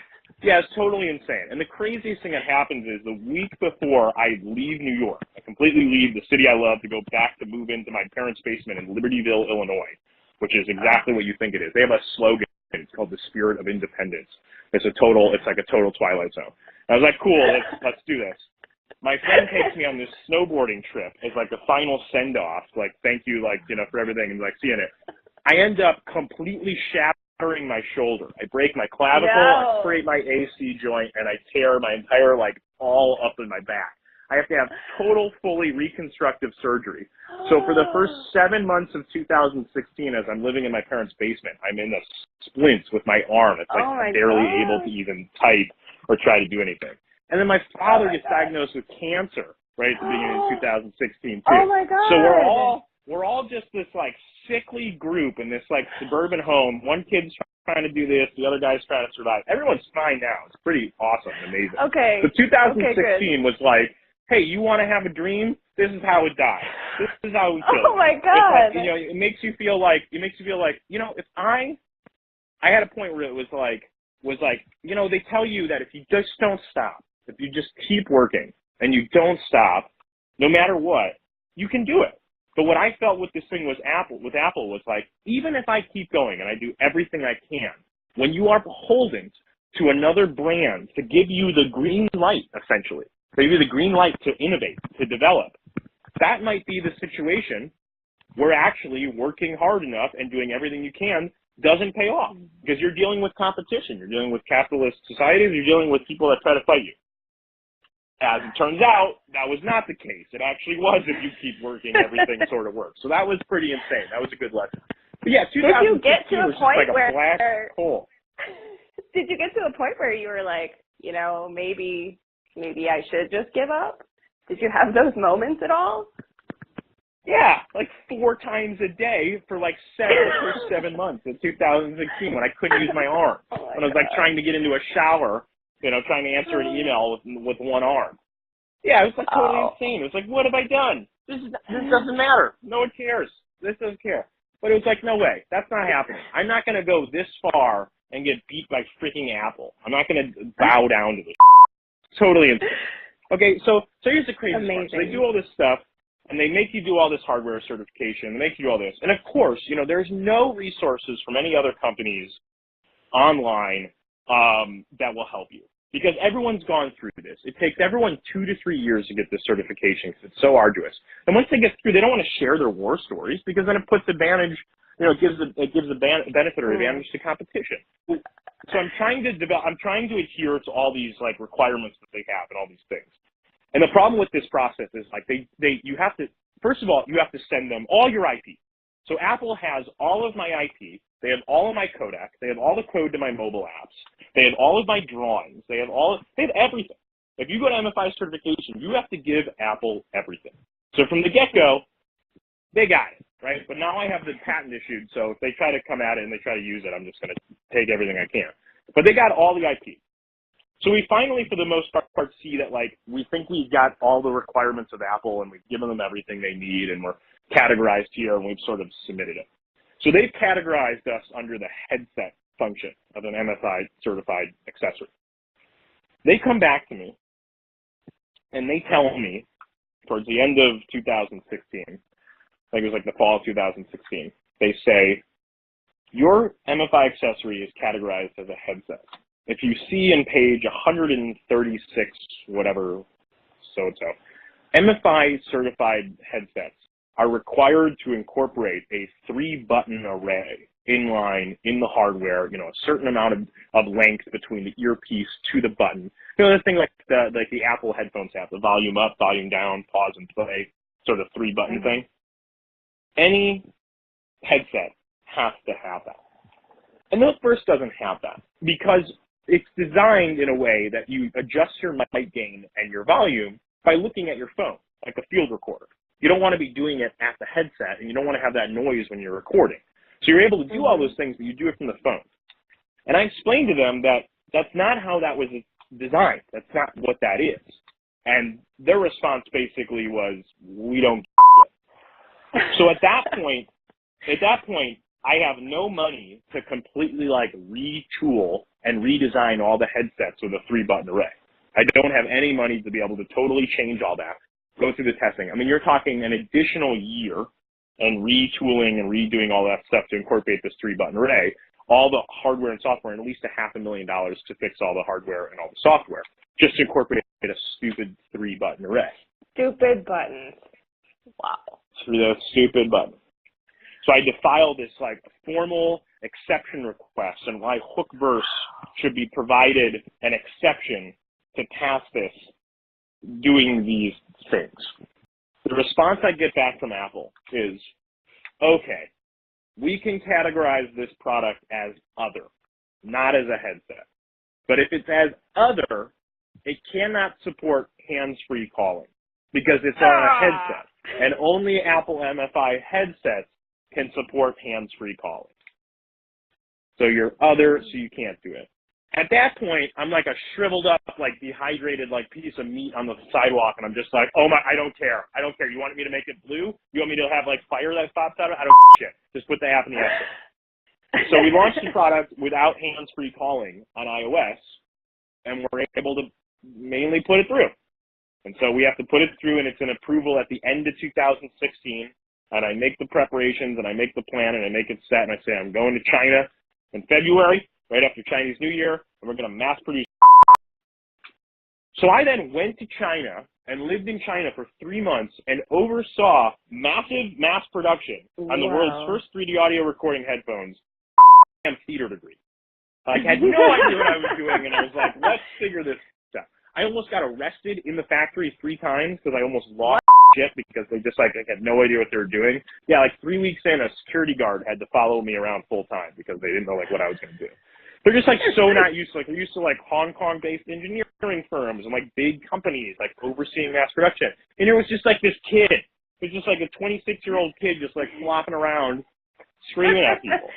yeah, it's totally insane. And the craziest thing that happens is the week before I leave New York, I completely leave the city I love to go back to move into my parents' basement in Libertyville, Illinois, which is exactly what you think it is. They have a slogan. It's called the Spirit of Independence. It's like a total Twilight Zone. I was like, cool, let's do this. My friend takes me on this snowboarding trip as like a final send-off, like thank you, like, you know, for everything, and like seeing it. I end up completely shattering my shoulder. I break my clavicle, I scrape my AC joint, and I tear my entire, like, all up in my back. I have to have total, fully reconstructive surgery. So for the first 7 months of 2016, as I'm living in my parents' basement, I'm in the splints with my arm. It's like I'm barely able to even type or try to do anything. And then my father gets diagnosed with cancer right at the beginning of 2016 too. Oh my God. So we're all just this like sickly group in this like suburban home. One kid's trying to do this, the other guy's trying to survive. Everyone's fine now. It's pretty awesome, amazing. Okay. So 2016 was like, hey, you want to have a dream? This is how it dies. This is how we kill it. Oh my God. Like, you know, it makes you feel like, you know, if I had a point where it was like, you know, they tell you that if you just don't stop, if you just keep working and you don't stop, no matter what, you can do it. But what I felt with this thing was Apple was like, even if I keep going and I do everything I can, when you are beholden to another brand to give you the green light, essentially, to give you the green light to innovate, to develop, that might be the situation where actually working hard enough and doing everything you can doesn't pay off because you're dealing with competition. You're dealing with capitalist societies. You're dealing with people that try to fight you. As it turns out, that was not the case. It actually was if you keep working, everything sort of works. So that was pretty insane. That was a good lesson. But yeah, 2016 Did you get to a was just point like a where, black hole. Did you get to a point where you were like, you know, maybe I should just give up? Did you have those moments at all? Yeah, like 4 times a day for like the first 7 months of 2016 when I couldn't use my arm. When I was like trying to get into a shower, you know, trying to answer an email with one arm. Yeah, it was like totally insane. It was like, what have I done? This doesn't matter. No one cares. This doesn't care. But it was like, no way. That's not happening. I'm not going to go this far and get beat by freaking Apple. I'm not going to bow down to this. Totally insane. Okay, so here's the crazy part. So they do all this stuff, and they make you do all this hardware certification. They make you do all this. And, of course, you know, there's no resources from any other companies online that will help you. Because everyone's gone through this. It takes everyone 2 to 3 years to get this certification because it's so arduous. And once they get through, they don't want to share their war stories because then it puts advantage, you know, it gives a benefit or advantage to competition. So I'm trying to adhere to all these like requirements that they have and all these things. And the problem with this process is like you have to, first of all, you have to send them all your IP. So Apple has all of my IP. They have all of my codec. They have all the code to my mobile apps. They have all of my drawings. They have everything. If you go to MFI certification, you have to give Apple everything. So from the get-go, they got it, right? But now I have the patent issued, so if they try to come at it and they try to use it, I'm just going to take everything I can. But they got all the IP. So we finally, for the most part, see that, like, we think we've got all the requirements of Apple and we've given them everything they need and we're categorized here and we've sort of submitted it. So they've categorized us under the headset function of an MFI certified accessory. They come back to me and they tell me towards the end of 2016, I think it was like the fall of 2016, they say, your MFI accessory is categorized as a headset. If you see in page 136, whatever, so-and-so, MFI certified headsets are required to incorporate a 3-button array inline in the hardware, you know, a certain amount of length between the earpiece to the button. You know, this thing like the Apple headphones have, the volume up, volume down, pause and play, sort of 3-button thing. Any headset has to have that. And the Hooke Verse doesn't have that because it's designed in a way that you adjust your mic gain and your volume by looking at your phone, like a field recorder. You don't want to be doing it at the headset, and you don't want to have that noise when you're recording. So you're able to do all those things, but you do it from the phone. And I explained to them that that's not how that was designed. That's not what that is. And their response basically was, we don't get it. So at that point, I have no money to completely like retool and redesign all the headsets with a 3-button array. I don't have any money to be able to totally change all that, go through the testing. I mean, you're talking an additional year and retooling and redoing all that stuff to incorporate this 3-button array, all the hardware and software, and at least $500,000 to fix all the hardware and all the software, just to incorporate a stupid 3-button array. Stupid buttons. Wow. Through those stupid buttons. So I had to file this like formal exception request on why Hooke Verse should be provided an exception to pass this doing these things. The response I get back from Apple is, okay, we can categorize this product as other, not as a headset. But if it's as other, it cannot support hands-free calling because it's on a headset. And only Apple MFi headsets can support hands-free calling. So you're other, so you can't do it. At that point, I'm like a shriveled up, like dehydrated, like piece of meat on the sidewalk, and I'm just like, oh my, I don't care. I don't care. You want me to make it blue? You want me to have like fire that pops out of it? I don't shit. Just put the app in the app store. So we launched the product without hands-free calling on iOS, and we're able to mainly put it through. And so we have to put it through, and it's an approval at the end of 2016, and I make the preparations, and I make the plan, and I make it set, and I say, I'm going to China in February, right after Chinese New Year, and we're going to mass produce. So I then went to China and lived in China for 3 months and oversaw massive mass production on the world's first 3D audio recording headphones, and theater degree. I had no idea what I was doing, and I was like, let's figure this out. I almost got arrested in the factory 3 times because I almost lost shit because they just like had no idea what they were doing. Yeah, like 3 weeks in, a security guard had to follow me around full time because they didn't know like what I was going to do. They're just like so not used to, like they're used to like Hong Kong-based engineering firms and like big companies like overseeing mass production. And it was just like this kid. It was just like a 26-year-old kid just like flopping around, screaming at people.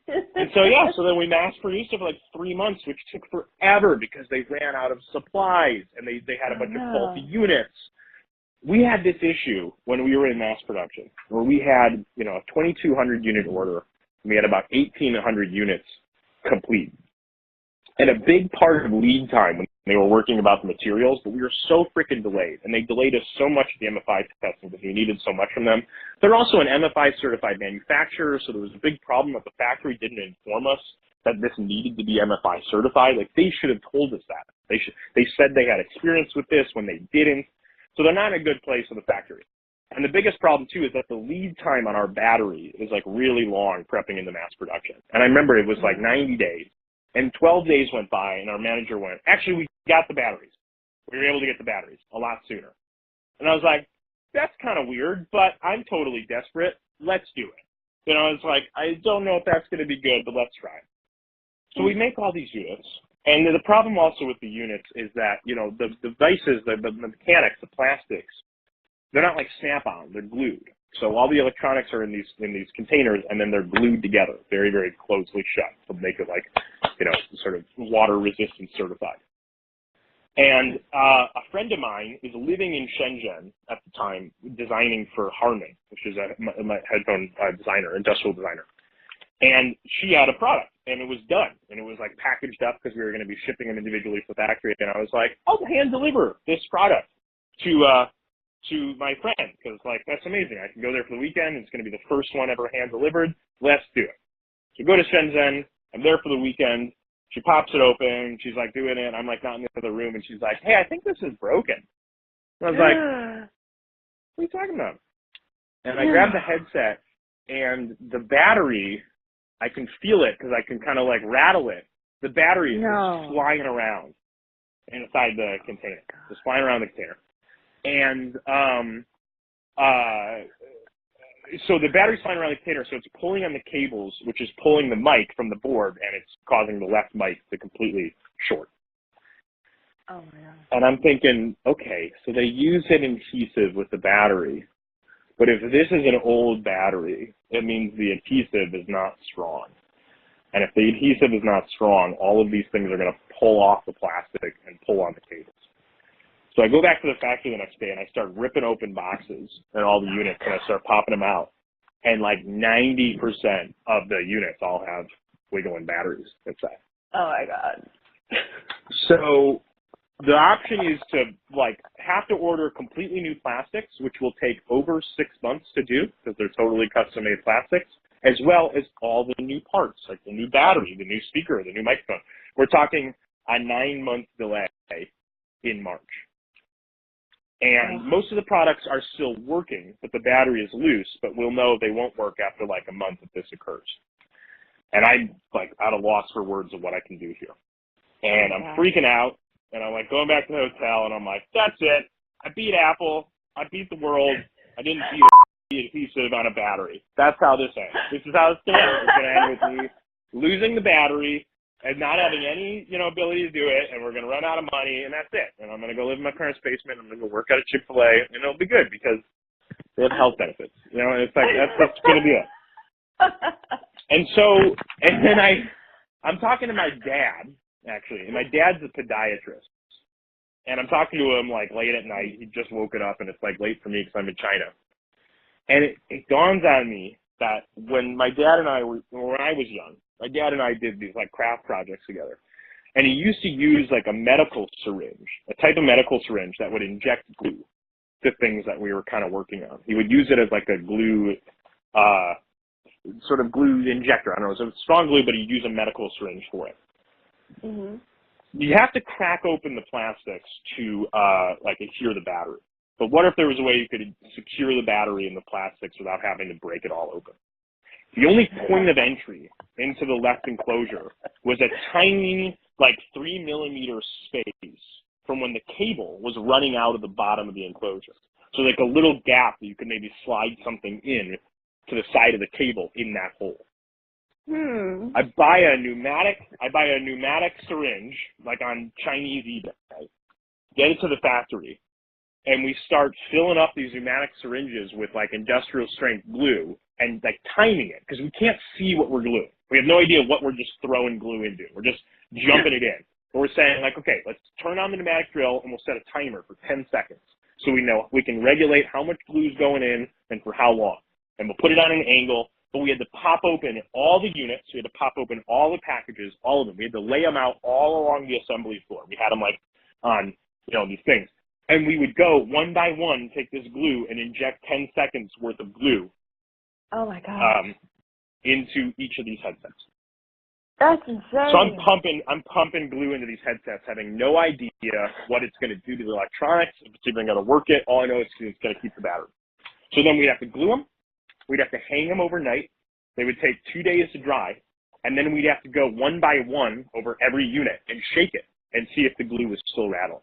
And so yeah, so then we mass produced it for like 3 months, which took forever because they ran out of supplies and they had a bunch of faulty units. We had this issue when we were in mass production where we had, you know, a 2,200 unit order. And we had about 1,800 units complete. And a big part of lead time when they were working about the materials, but we were so freaking delayed. And they delayed us so much at the MFI testing because we needed so much from them. They're also an MFi-certified manufacturer, so there was a big problem that the factory didn't inform us that this needed to be MFI certified. Like, they should have told us that. They said they had experience with this when they didn't. So they're not in a good place with the factory. And the biggest problem, too, is that the lead time on our battery is, like, really long prepping into mass production. And I remember it was, like, 90 days. And 12 days went by, and our manager went, actually, we got the batteries. We were able to get the batteries a lot sooner. And I was like, that's kind of weird, but I'm totally desperate. Let's do it. You know, it's like, I don't know if that's going to be good, but let's try it. So we make all these units. And the problem also with the units is that, you know, the devices, the mechanics, the plastics, they're not like Snap-on, they're glued. So all the electronics are in these containers, and then they're glued together, very, very closely shut to make it like, you know, sort of water resistant certified. And a friend of mine is living in Shenzhen at the time, designing for Harman, which is a headphone designer, industrial designer. And she had a product, and it was done, and it was like packaged up because we were going to be shipping them individually to the factory. And I was like, I'll hand deliver this product to my friend, because like, that's amazing. I can go there for the weekend. It's going to be the first one ever hand delivered. Let's do it. So go to Shenzhen. I'm there for the weekend. She pops it open. She's like doing it. I'm like not in the other room, and she's like, hey, I think this is broken. And I was like, what are you talking about? And I grabbed the headset, and the battery I can feel it because I can kind of like rattle it. The battery is No. just flying around inside the container, just flying around the container. And so the battery's flying around the container, so it's pulling on the cables, which is pulling the mic from the board, and it's causing the left mic to completely short. Oh my God. And I'm thinking, okay, so they use an adhesive with the battery, but if this is an old battery, it means the adhesive is not strong. And if the adhesive is not strong, all of these things are going to pull off the plastic and pull on the cables. So I go back to the factory the next day and I start ripping open boxes and all the units and I start popping them out. And like 90% of the units all have wiggling batteries inside. Oh my God. So the option is to like have to order completely new plastics, which will take over 6 months to do because they're totally custom made plastics, as well as all the new parts, like the new battery, the new speaker, the new microphone. We're talking a 9-month delay in March. And most of the products are still working, but the battery is loose, but we'll know they won't work after like a month if this occurs. And I'm like at a loss for words of what I can do here. And I'm freaking out, and I'm like going back to the hotel, and I'm like, that's it. I beat Apple. I beat the world. I didn't beat the adhesive on a battery. That's how this ends. This is how it's going to end. It's going to end with me losing the battery and not having any, ability to do it, and we're going to run out of money, and that's it. And I'm going to go live in my parents' basement. I'm going to go work at a Chick-fil-A, and it'll be good because they have health benefits. It's like that's going to be it. And so, and then I'm talking to my dad, actually, and my dad's a podiatrist. And I'm talking to him like late at night. He just woken up, and it's like late for me because I'm in China. And it dawns on me that when my dad and I when I was young, my dad and I did these like craft projects together. And he used to use like a medical syringe, a type of medical syringe that would inject glue to things that we were kind of working on. He would use it as like a glue, sort of glue injector. I don't know, it was a strong glue, but he'd use a medical syringe for it. Mm-hmm. You have to crack open the plastics to like adhere the battery. But what if there was a way you could secure the battery in the plastics without having to break it all open? The only point of entry into the left enclosure was a tiny, like 3 millimeter space from when the cable was running out of the bottom of the enclosure. So like a little gap that you could maybe slide something in to the side of the cable in that hole. I buy a pneumatic syringe, like on Chinese eBay, get it to the factory, and we start filling up these pneumatic syringes with like industrial strength glue and like timing it, because we can't see what we're gluing. We have no idea what we're just throwing glue into. We're just jumping it in. But we're saying like, okay, let's turn on the pneumatic drill and we'll set a timer for 10 seconds. So we know we can regulate how much glue is going in and for how long. And we'll put it on an angle, but we had to pop open all the units. We had to pop open all the packages, all of them. We had to lay them out all along the assembly floor. We had them like on, these things. And we would go one by one, take this glue and inject 10 seconds worth of glue. Oh my God. Into each of these headsets. That's insane. So I'm pumping glue into these headsets, having no idea what it's going to do to the electronics, if it's even going to work it. All I know is it's going to keep the battery. So then we'd have to glue them. We'd have to hang them overnight. They would take 2 days to dry. And then we'd have to go one by one over every unit and shake it and see if the glue was still rattling.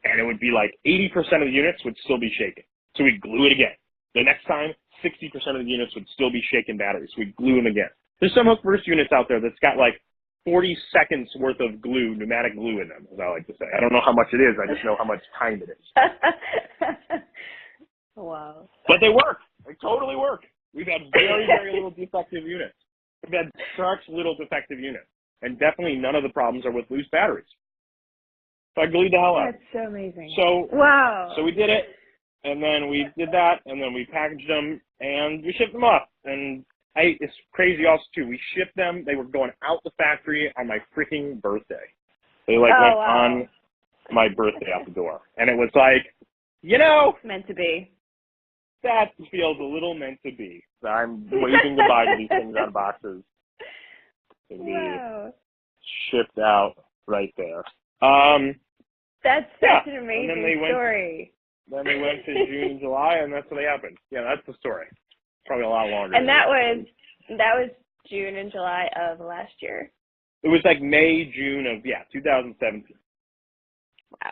And it would be like 80% of the units would still be shaking. So we'd glue it again. The next time, 60% of the units would still be shaking batteries. So we'd glue them again. There's some Hooke Verse units out there that's got like 40 seconds worth of glue, pneumatic glue in them, as I like to say. I don't know how much it is. I just know how much time it is. Wow. But they work. They totally work. We've had very, very little defective units. We've had such little defective units. And definitely none of the problems are with loose batteries. So I glued the hell out. That's so amazing. So, wow. So we did it, and then we did that, and then we packaged them, and we shipped them off. And it's crazy also, too. We shipped them. They were going out the factory on my freaking birthday. They, went on my birthday out the door. And it was like, meant to be. That feels a little meant to be. I'm waving goodbye to these things out of boxes to be shipped out right there. That's such an amazing story. Then they went to June and July, and that's what happened. Yeah, that's the story. Probably a lot longer. And that was June and July of last year. It was like May, June of 2017. Wow.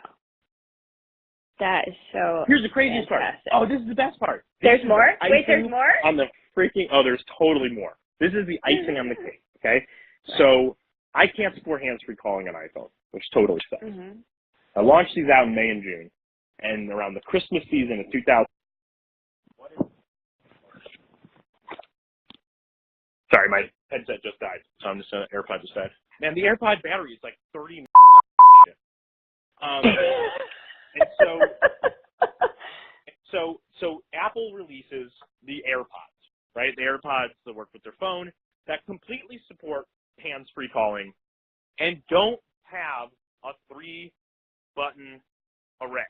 That is so Here's the craziest fantastic. part. Oh, this is the best part. There's more? Wait, there's more? On the freaking, there's totally more. This is the icing on the cake, okay? So I can't support hands-free calling on iPhone, which totally sucks. Mm-hmm. I launched these out in May and June, and around the Christmas season of 2000. Sorry, my headset just died, so I'm just AirPod just died. Man, the AirPod battery is like 30 and so Apple releases the AirPods, right? The AirPods that work with their phone that completely support hands-free calling and don't have a 3-button array.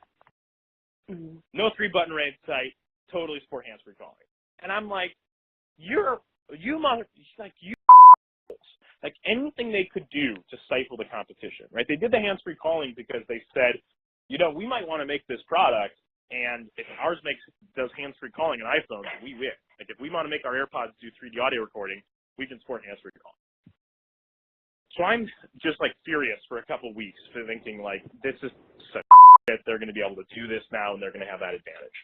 Mm-hmm. No 3-button array site, totally support hands-free calling. And I'm like, like anything they could do to stifle the competition, right? They did the hands-free calling because they said, we might want to make this product, and if ours does hands-free calling on iPhones, we win. Like if we want to make our AirPods do 3D audio recording, we can support hands-free calling. So I'm just like furious for a couple weeks for thinking like this is such that they're going to be able to do this now and they're going to have that advantage.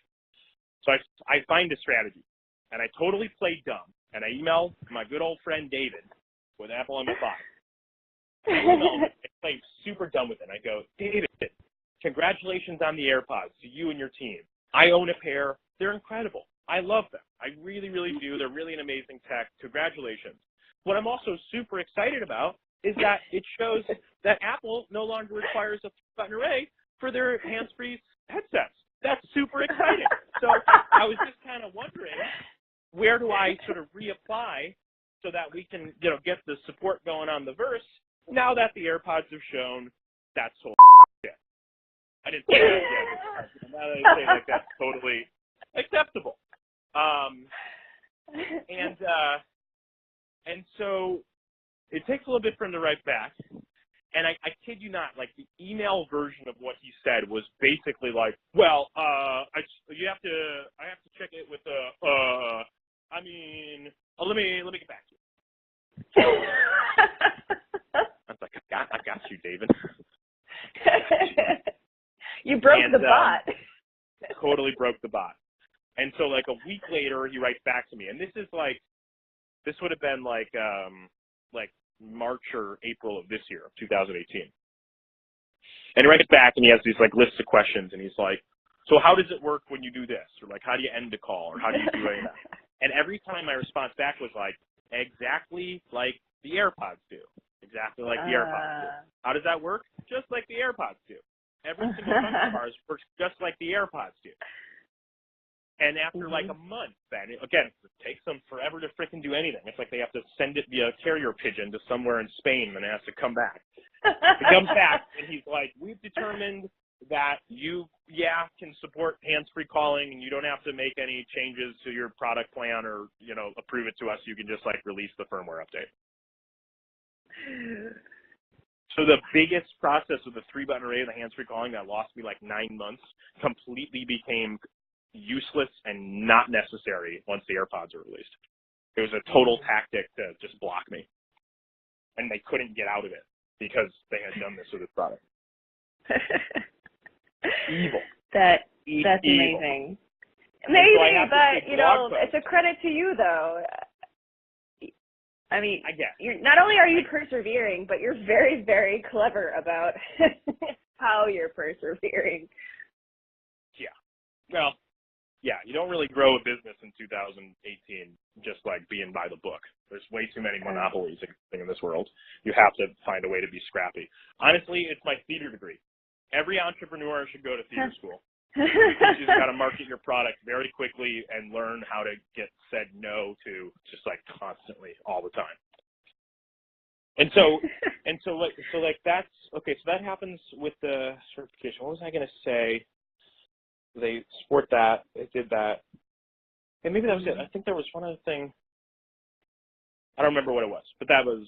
So I find a strategy, and I totally played dumb, and I emailed my good old friend David with Apple MFi. I played super dumb with it. I go, David, congratulations on the AirPods to you and your team. I own a pair. They're incredible. I love them. I really, really do. They're really an amazing tech. Congratulations. What I'm also super excited about is that it shows that Apple no longer requires a button array for their hands-free headsets. That's super exciting. So I was just kind of wondering, where do I sort of reapply so that we can, get the support going on the Verse now that the AirPods have shown that's total shit. I didn't say that yet. Now that I say like that's totally acceptable. And so it takes a little bit for him to write back. And I kid you not, like the email version of what he said was basically like, well, I have to check it with let me get back to you. I was like, I got you, David. You broke the bot. Totally broke the bot. And so like a week later, he writes back to me, and this would have been like March or April of this year, of 2018. And he writes back, and he has these like lists of questions, and he's like, so how does it work when you do this? Or like, how do you end a call? Or how do you do any of that? And every time my response back was like, exactly like the AirPods do. Exactly like the AirPods do. How does that work? Just like the AirPods do. Every single function of ours works just like the AirPods do. And after like a month, then, again, it takes them forever to frickin' do anything. It's like they have to send it via carrier pigeon to somewhere in Spain, and it has to come back. It comes back, and he's like, we've determined that you, can support hands-free calling, and you don't have to make any changes to your product plan or, approve it to us. You can just, release the firmware update. So the biggest process with the 3-button array and the hands-free calling that lost me 9 months completely became useless and not necessary once the AirPods were released. It was a total tactic to just block me. And they couldn't get out of it because they had done this with this product. Evil. That's Evil. amazing. Maybe, so but, it's a credit to you, though. I mean, I guess. Not only are you persevering, but you're very, very clever about how you're persevering. Yeah. Well, you don't really grow a business in 2018 just being by the book. There's way too many monopolies in this world. You have to find a way to be scrappy. Honestly, it's my theater degree. Every entrepreneur should go to theater school. You just got to market your product very quickly and learn how to get said no to just constantly all the time. And so that's okay. So that happens with the certification. What was I going to say? They support that. They did that. And maybe that was it. I think there was one other thing. I don't remember what it was, but that was.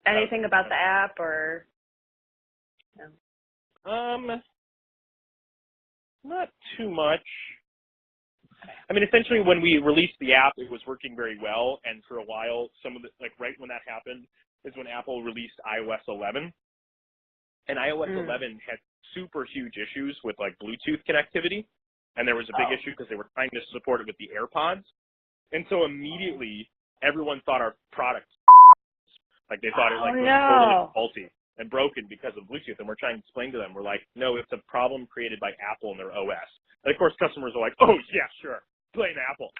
Anything about the app or? No. Not too much. I mean, essentially, when we released the app, it was working very well, and for a while, some of the, like, right when that happened is when Apple released iOS 11, and iOS 11 had super huge issues with, like, Bluetooth connectivity, and there was a big issue because they were trying to support it with the AirPods, and so immediately, everyone thought our product, like, they thought it, like, was totally faulty and broken because of Bluetooth, and we're trying to explain to them, we're like, no, it's a problem created by Apple and their OS. And of course, customers are like, oh, yeah, sure, blame Apple.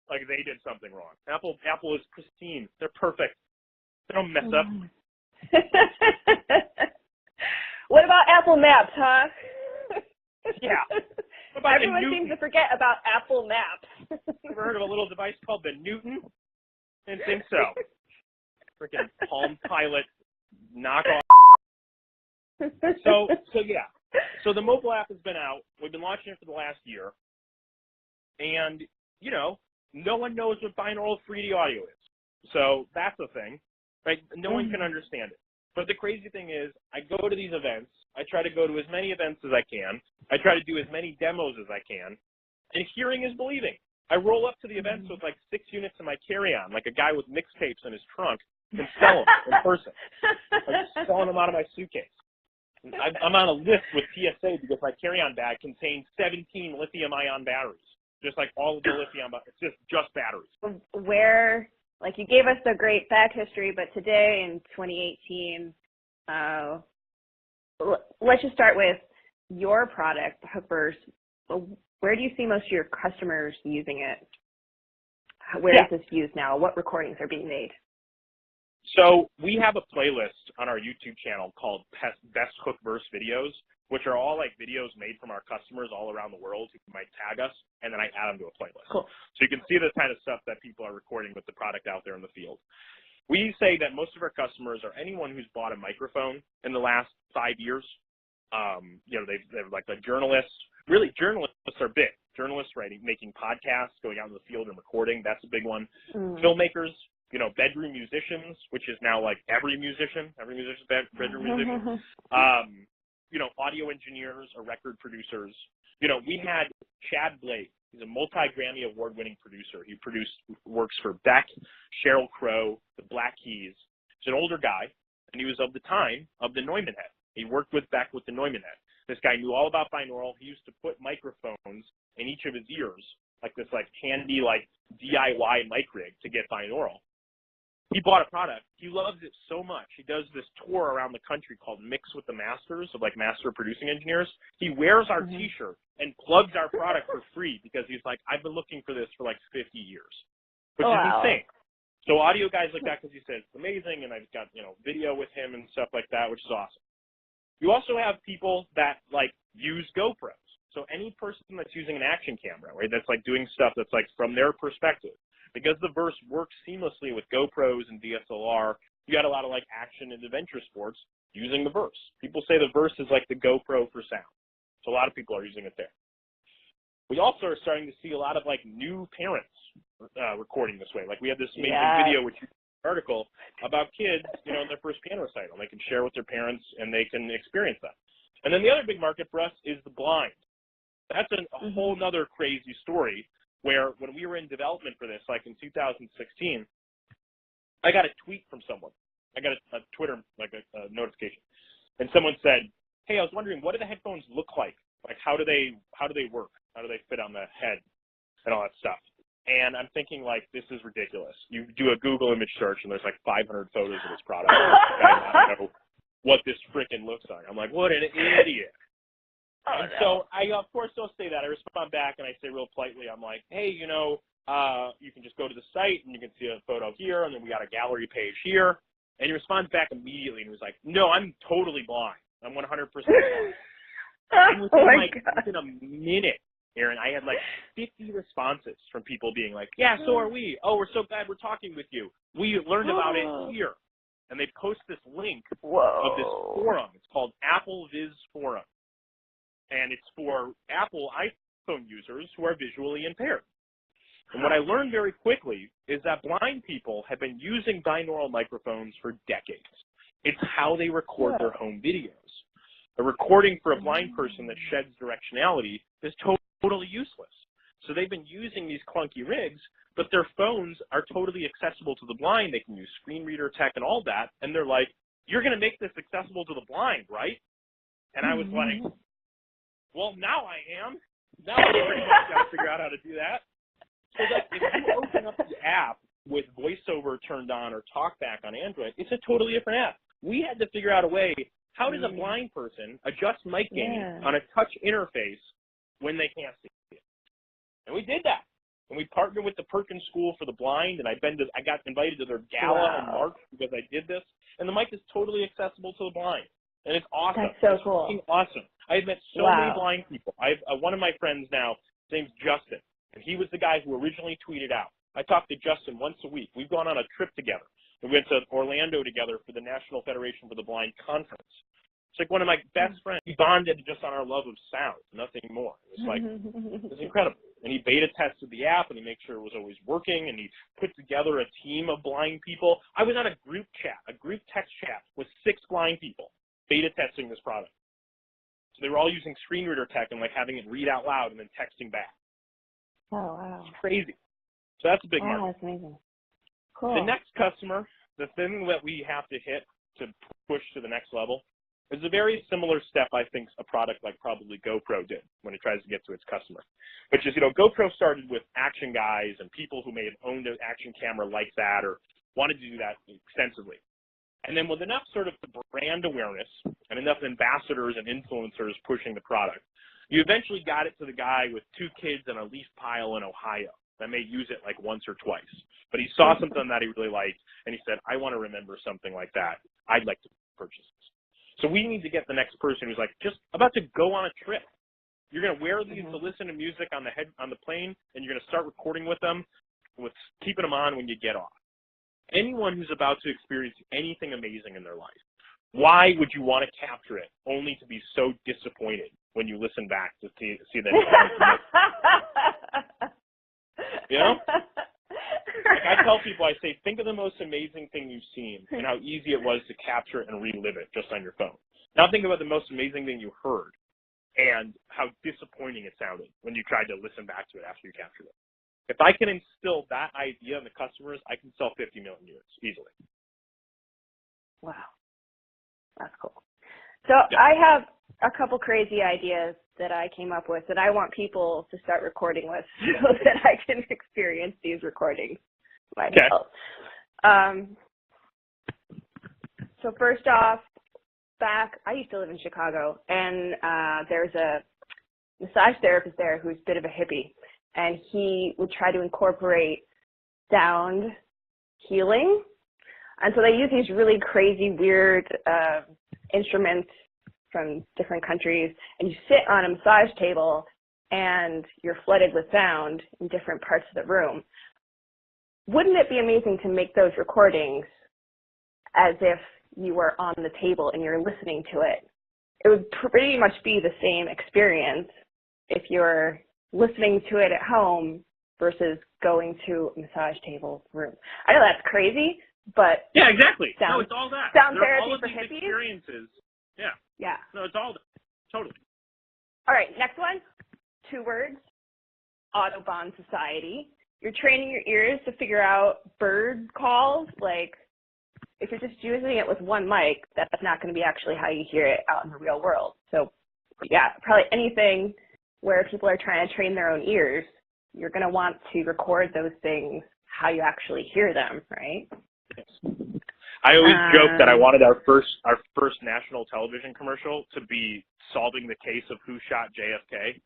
Like they did something wrong. Apple is pristine. They're perfect. They don't mess up. What about Apple Maps, huh? Yeah. What about Everyone seems to forget about Apple Maps. Ever heard of a little device called the Newton? Didn't think so. Freaking Palm Pilot knockoff. So yeah. So the mobile app has been out. We've been launching it for the last year. And, you know, no one knows what binaural 3D audio is. So that's the thing, right? No one can understand it. But the crazy thing is I go to these events. I try to go to as many events as I can. I try to do as many demos as I can. And hearing is believing. I roll up to the events with like 6 units in my carry-on, like a guy with mixtapes in his trunk, and sell them in person. I'm just selling them out of my suitcase. I'm on a list with PSA because my carry-on bag contains 17 lithium-ion batteries. Just like all of the lithium, it's just batteries. Where, like you gave us the great back history, but today in 2018, let's just start with your product, the Hooke Verse. Where do you see most of your customers using it? Where is this used now? What recordings are being made? So we have a playlist on our YouTube channel called Best Hooke Verse Videos, which are all like videos made from our customers all around the world who might tag us, and then I add them to a playlist. Cool. So you can see the kind of stuff that people are recording with the product out there in the field. We say that most of our customers are anyone who's bought a microphone in the last 5 years. You know, they're like a journalist. Really, journalists are big. Journalists making podcasts, going out in the field and recording, that's a big one. Filmmakers, you know, bedroom musicians, which is now like every musician's bedroom musician. You know, audio engineers or record producers. You know, we had Chad Blake. He's a multi-Grammy award-winning producer. He works for Beck, Sheryl Crow, the Black Keys. He's an older guy, and he was of the time of the Neumann head. He worked with Beck with the Neumann head. This guy knew all about binaural. He used to put microphones in each of his ears, like this like handy like DIY mic rig to get binaural. He bought a product. He loves it so much. He does this tour around the country called Mix with the Masters, of like master producing engineers. He wears our T-shirt and plugs our product for free because he's like, I've been looking for this for like 50 years, which is insane. So audio guys like that because he says it's amazing, and I've got, you know, video with him and stuff like that, which is awesome. You also have people that like use GoPros. So any person that's using an action camera, right, that's like doing stuff that's like from their perspective. Because the Verse works seamlessly with GoPros and DSLR, you got a lot of like action and adventure sports using the Verse. People say the Verse is like the GoPro for sound. So a lot of people are using it there. We also are starting to see a lot of like new parents recording this way. Like we have this amazing video, which article about kids, you know, in their first piano recital. They can share with their parents and they can experience that. And then the other big market for us is the blind. That's a whole nother crazy story. Where when we were in development for this, like in 2016, I got a tweet from someone. I got a Twitter, like a notification. And someone said, hey, I was wondering, what do the headphones look like? Like, how do they work? How do they fit on the head and all that stuff? And I'm thinking, like, this is ridiculous. You do a Google image search, and there's like 500 photos of this product. I don't know what this freaking looks like. I'm like, what an idiot. And so I, of course, don't say that. I respond back, and I say real politely, I'm like, hey, you know, you can just go to the site, and you can see a photo here, and then we got a gallery page here. And he responds back immediately, and he was like, no, I'm totally blind. I'm 100% blind. And within a minute, Aaron, I had like 50 responses from people being like, yeah, so are we. Oh, we're so glad we're talking with you. We learned about it here. And they post this link of this forum. It's called Apple Viz Forum. And it's for Apple iPhone users who are visually impaired. And what I learned very quickly is that blind people have been using binaural microphones for decades. It's how they record their home videos. A recording for a blind person that sheds directionality is totally totally useless. So they've been using these clunky rigs, but their phones are totally accessible to the blind. They can use screen reader tech and all that. And they're like, you're going to make this accessible to the blind, right? And I was like, well, now I am. Now I pretty much got to figure out how to do that. So that if you open up the app with voiceover turned on or talkback on Android, it's a totally different app. We had to figure out a way, how does a blind person adjust mic gain on a touch interface when they can't see it? And we did that. And we partnered with the Perkins School for the Blind, and I got invited to their gala in March because I did this. And the mic is totally accessible to the blind. And it's awesome. That's so cool. It's awesome. I've met so many blind people. One of my friends now, his name's Justin, and he was the guy who originally tweeted out. I talk to Justin once a week. We've gone on a trip together. We went to Orlando together for the National Federation for the Blind conference. It's like one of my best friends. We bonded just on our love of sound, nothing more. It's like, it's incredible. And he beta tested the app, and he made sure it was always working, and he put together a team of blind people. I was on a group text chat with 6 blind people beta testing this product. So they were all using screen reader tech and like having it read out loud and then texting back. Oh, wow. It's crazy. So that's a big market. That's amazing. Cool. The next customer, the thing that we have to hit to push to the next level is a very similar step, I think, a product like probably GoPro did when it tries to get to its customer, which is, GoPro started with action guys and people who may have owned an action camera like that or wanted to do that extensively. And then with enough sort of brand awareness and enough ambassadors and influencers pushing the product, you eventually got it to the guy with 2 kids and a leaf pile in Ohio that may use it like once or twice. But he saw something that he really liked, and he said, I want to remember something like that. I'd like to purchase this. So we need to get the next person who's like just about to go on a trip. You're going to wear these to listen to music on the plane, and you're going to start recording with them, with keeping them on when you get off. Anyone who's about to experience anything amazing in their life, why would you want to capture it only to be so disappointed when you listen back to see that? Like I tell people, I say, think of the most amazing thing you've seen and how easy it was to capture it and relive it just on your phone. Now think about the most amazing thing you heard and how disappointing it sounded when you tried to listen back to it after you captured it. If I can instill that idea in the customers, I can sell 50 million units easily. Wow. That's cool. So I have a couple crazy ideas that I came up with that I want people to start recording with so that I can experience these recordings myself. Okay. So first off, I used to live in Chicago, and there's a massage therapist there who's a bit of a hippie, and he would try to incorporate sound healing. And so they use these really crazy, weird instruments from different countries, and you sit on a massage table and you're flooded with sound in different parts of the room. Wouldn't it be amazing to make those recordings as if you were on the table and you're listening to it? It would pretty much be the same experience if you're listening to it at home versus going to a massage table room. I know that's crazy, but yeah, exactly. No, it's all that. Sound therapy all of for these hippies? Experiences. Yeah. Yeah. No, it's all that. Totally. All right, next one. 2 words. Audubon Society. You're training your ears to figure out bird calls. Like, if you're just using it with one mic, that's not going to be actually how you hear it out in the real world. So, yeah, probably anything where people are trying to train their own ears, you're going to want to record those things how you actually hear them, right? Yes. I always joke that I wanted our first national television commercial to be solving the case of who shot JFK.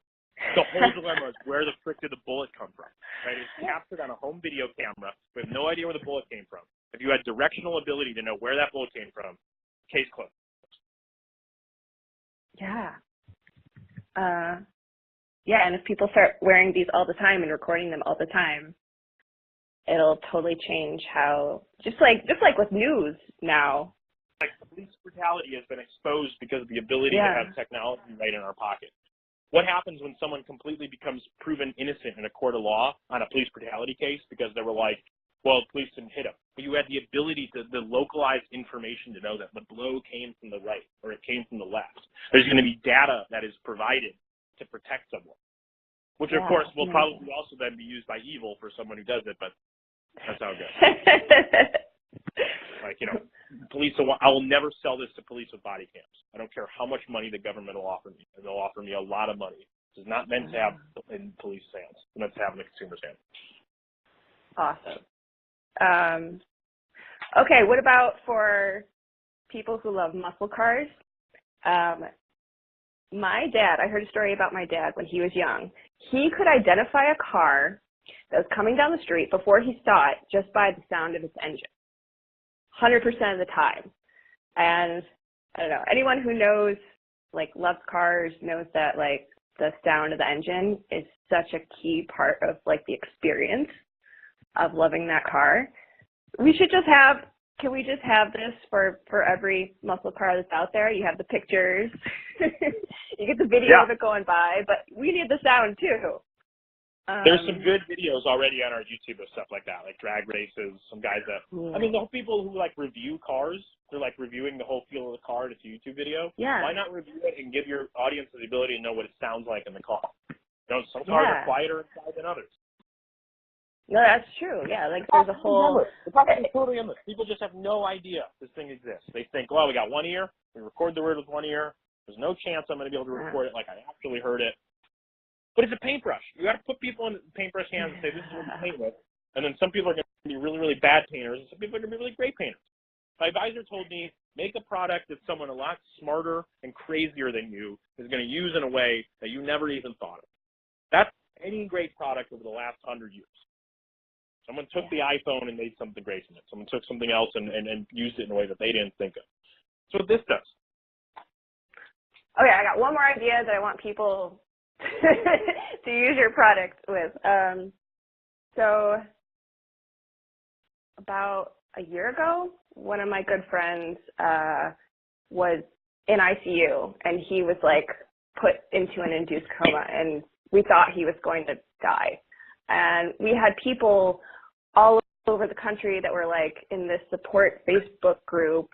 The whole dilemma is where the frick did the bullet come from, right? It's captured on a home video camera. We have no idea where the bullet came from. If you had directional ability to know where that bullet came from, case closed. Yeah. Yeah, and if people start wearing these all the time and recording them all the time, it'll totally change how, just like with news now. Like police brutality has been exposed because of the ability to have technology right in our pocket. What happens when someone completely becomes proven innocent in a court of law on a police brutality case because they were like, well, police didn't hit him. But you had the ability to, the localized information to know that the blow came from the right or it came from the left. There's going to be data that is provided to protect someone. which of course will probably also then be used by evil for someone who does it, but that's how it goes. Like, you know, police, I will never sell this to police with body cams. I don't care how much money the government will offer me, and they'll offer me a lot of money. This is not meant to have in police hands. It's meant to have in the consumer's hands. Awesome. Okay, what about for people who love muscle cars? My dad, I heard a story about my dad when he was young. He could identify a car that was coming down the street before he saw it just by the sound of its engine, 100% of the time. And I don't know, anyone who knows, like, loves cars knows that, like, the sound of the engine is such a key part of, like, the experience of loving that car. We should just have, can we just have this for every muscle car that's out there? You have the pictures, you get the video of it going by, but we need the sound too. There's some good videos already on our YouTube of stuff like that, like drag races, some guys that, I mean, the people who like review cars, they're like reviewing the whole feel of the car, and it's a YouTube video. Yeah. Why not review it and give your audience the ability to know what it sounds like in the car? You know, some cars are quieter inside than others. No, that's true. Yeah, like there's a whole... The problem is totally endless. People just have no idea this thing exists. They think, well, we got one ear, we record the word with one ear, there's no chance I'm going to be able to record it like I actually heard it. But it's a paintbrush. You got to put people in paintbrush hands and say, this is what you paint with. And then some people are going to be really, really bad painters, and some people are going to be really great painters. My advisor told me, make a product that someone a lot smarter and crazier than you is going to use in a way that you never even thought of. That's any great product over the last 100 years. Someone took the iPhone and made something great from it. Someone took something else and used it in a way that they didn't think of. That's what this does. Okay, I got one more idea that I want people to use your product with. So about a year ago, one of my good friends was in ICU, and he was like put into an induced coma, and we thought he was going to die. And we had people all over the country that were like in this support Facebook group,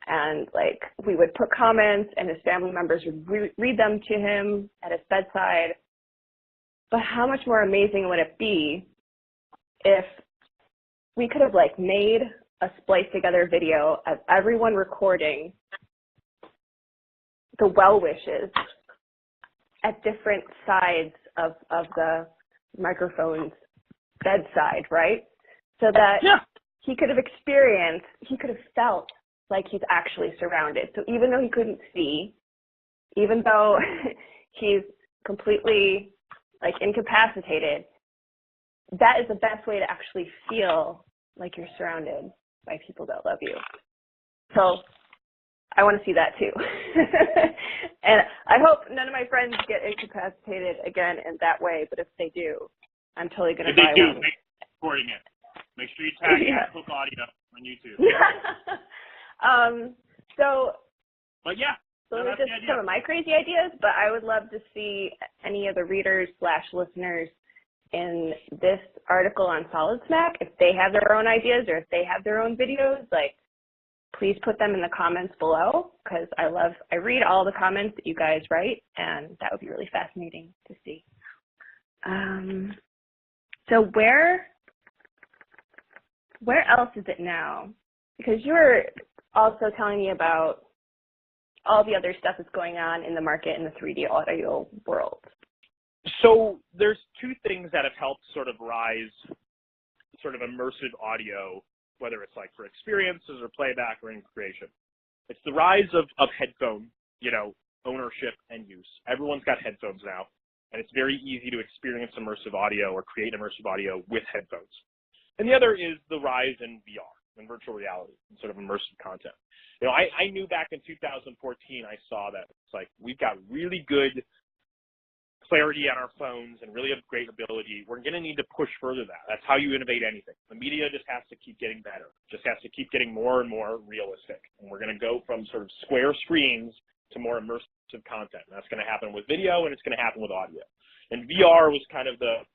and like we would put comments and his family members would read them to him at his bedside. But how much more amazing would it be if we could have like made a spliced together video of everyone recording the well wishes at different sides of the microphone's bedside, right? So that he could have experienced, he could have felt like he's actually surrounded. So even though he couldn't see, even though he's completely like incapacitated, that is the best way to actually feel like you're surrounded by people that love you. So I want to see that too. And I hope none of my friends get incapacitated again in that way, but if they do, I'm totally going to buy one. Make recording it. Make sure you tag Hooke Audio on YouTube. But yeah. Those are just some of my crazy ideas, but I would love to see any of the readers / listeners in this article on SolidSmack, if they have their own ideas or if they have their own videos, like, please put them in the comments below, because I read all the comments that you guys write, and that would be really fascinating to see. So where else is it now? Because you were also telling me about all the other stuff that's going on in the market in the 3D audio world. So there's two things that have helped sort of rise sort of immersive audio, whether it's like for experiences or playback or in creation. It's the rise of headphone, ownership and use. Everyone's got headphones now, and it's very easy to experience immersive audio or create immersive audio with headphones. And the other is the rise in VR and virtual reality and sort of immersive content. I knew back in 2014, I saw that it's like we've got really good clarity on our phones and really have great ability. We're going to need to push further that. That's how you innovate anything. The media just has to keep getting better, just has to keep getting more and more realistic. And we're going to go from sort of square screens to more immersive content. And that's going to happen with video, and it's going to happen with audio. And VR was kind of the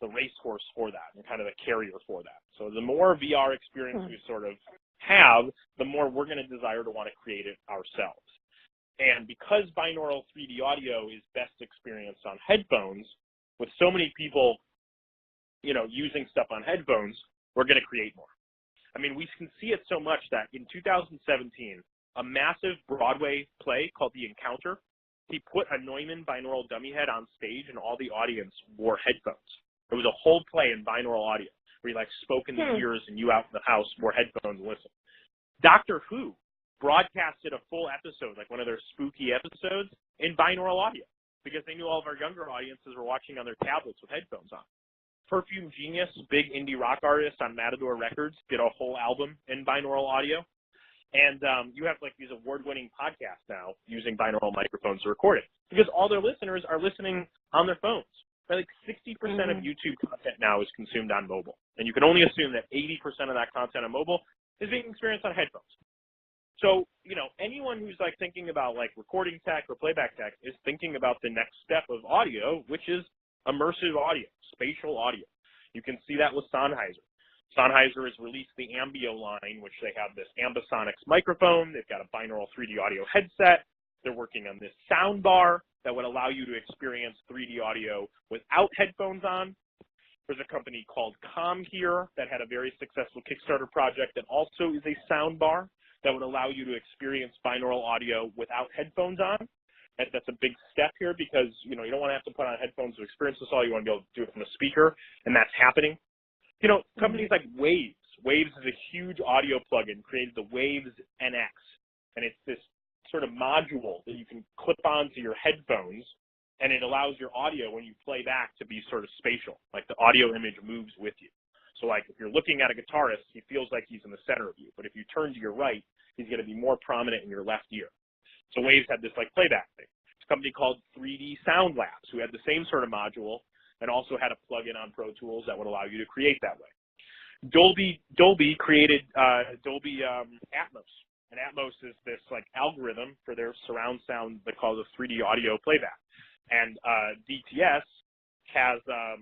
racehorse for that and kind of the carrier for that. So the more VR experience we sort of have, the more we're going to desire to want to create it ourselves. And because binaural 3D audio is best experienced on headphones, with so many people, you know, using stuff on headphones, we're going to create more. I mean, we can see it so much that in 2017, a massive Broadway play called The Encounter, he put a Neumann binaural dummy head on stage and all the audience wore headphones. It was a whole play in binaural audio where he like spoke in the ears and you out in the house wore headphones and listened. Doctor Who broadcasted a full episode, like one of their spooky episodes, in binaural audio because they knew all of our younger audiences were watching on their tablets with headphones on. Perfume Genius, big indie rock artist on Matador Records, did a whole album in binaural audio. And you have like these award-winning podcasts now using binaural microphones to record it because all their listeners are listening on their phones. Like 60% of YouTube content now is consumed on mobile. And you can only assume that 80% of that content on mobile is being experienced on headphones. So, you know, anyone who's like thinking about like recording tech or playback tech is thinking about the next step of audio, which is immersive audio, spatial audio. You can see that with Sennheiser. Sennheiser has released the Ambio line, which they have this Ambisonics microphone. They've got a binaural 3D audio headset. They're working on this sound bar that would allow you to experience 3D audio without headphones on. There's a company called ComHear that had a very successful Kickstarter project that also is a sound bar that would allow you to experience binaural audio without headphones on. And that's a big step here because, you know, you don't want to have to put on headphones to experience this all. You want to be able to do it from a speaker, and that's happening. You know, companies like Waves. Waves is a huge audio plugin, created the Waves NX, and it's this sort of module that you can clip onto your headphones, and it allows your audio when you play back to be sort of spatial, like the audio image moves with you. So like if you're looking at a guitarist, he feels like he's in the center of you, but if you turn to your right, he's going to be more prominent in your left ear. So Waves had this like playback thing. It's a company called 3D Sound Labs who had the same sort of module and also had a plugin on Pro Tools that would allow you to create that way. Dolby created Dolby Atmos, and Atmos is this like algorithm for their surround sound they call the 3D audio playback. And DTS has I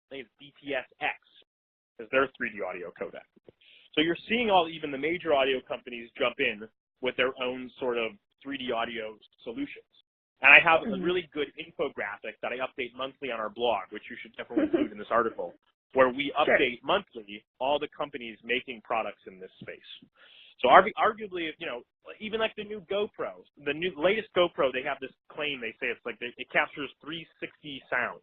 think it's DTS-X as their 3D audio codec. So you're seeing even the major audio companies jump in with their own sort of 3D audio solutions. And I have a really good infographic that I update monthly on our blog, which you should definitely include in this article, where we update monthly all the companies making products in this space. So arguably, you know, even like the new GoPro, the latest GoPro, they have this claim, they say it's like it captures 360 sound,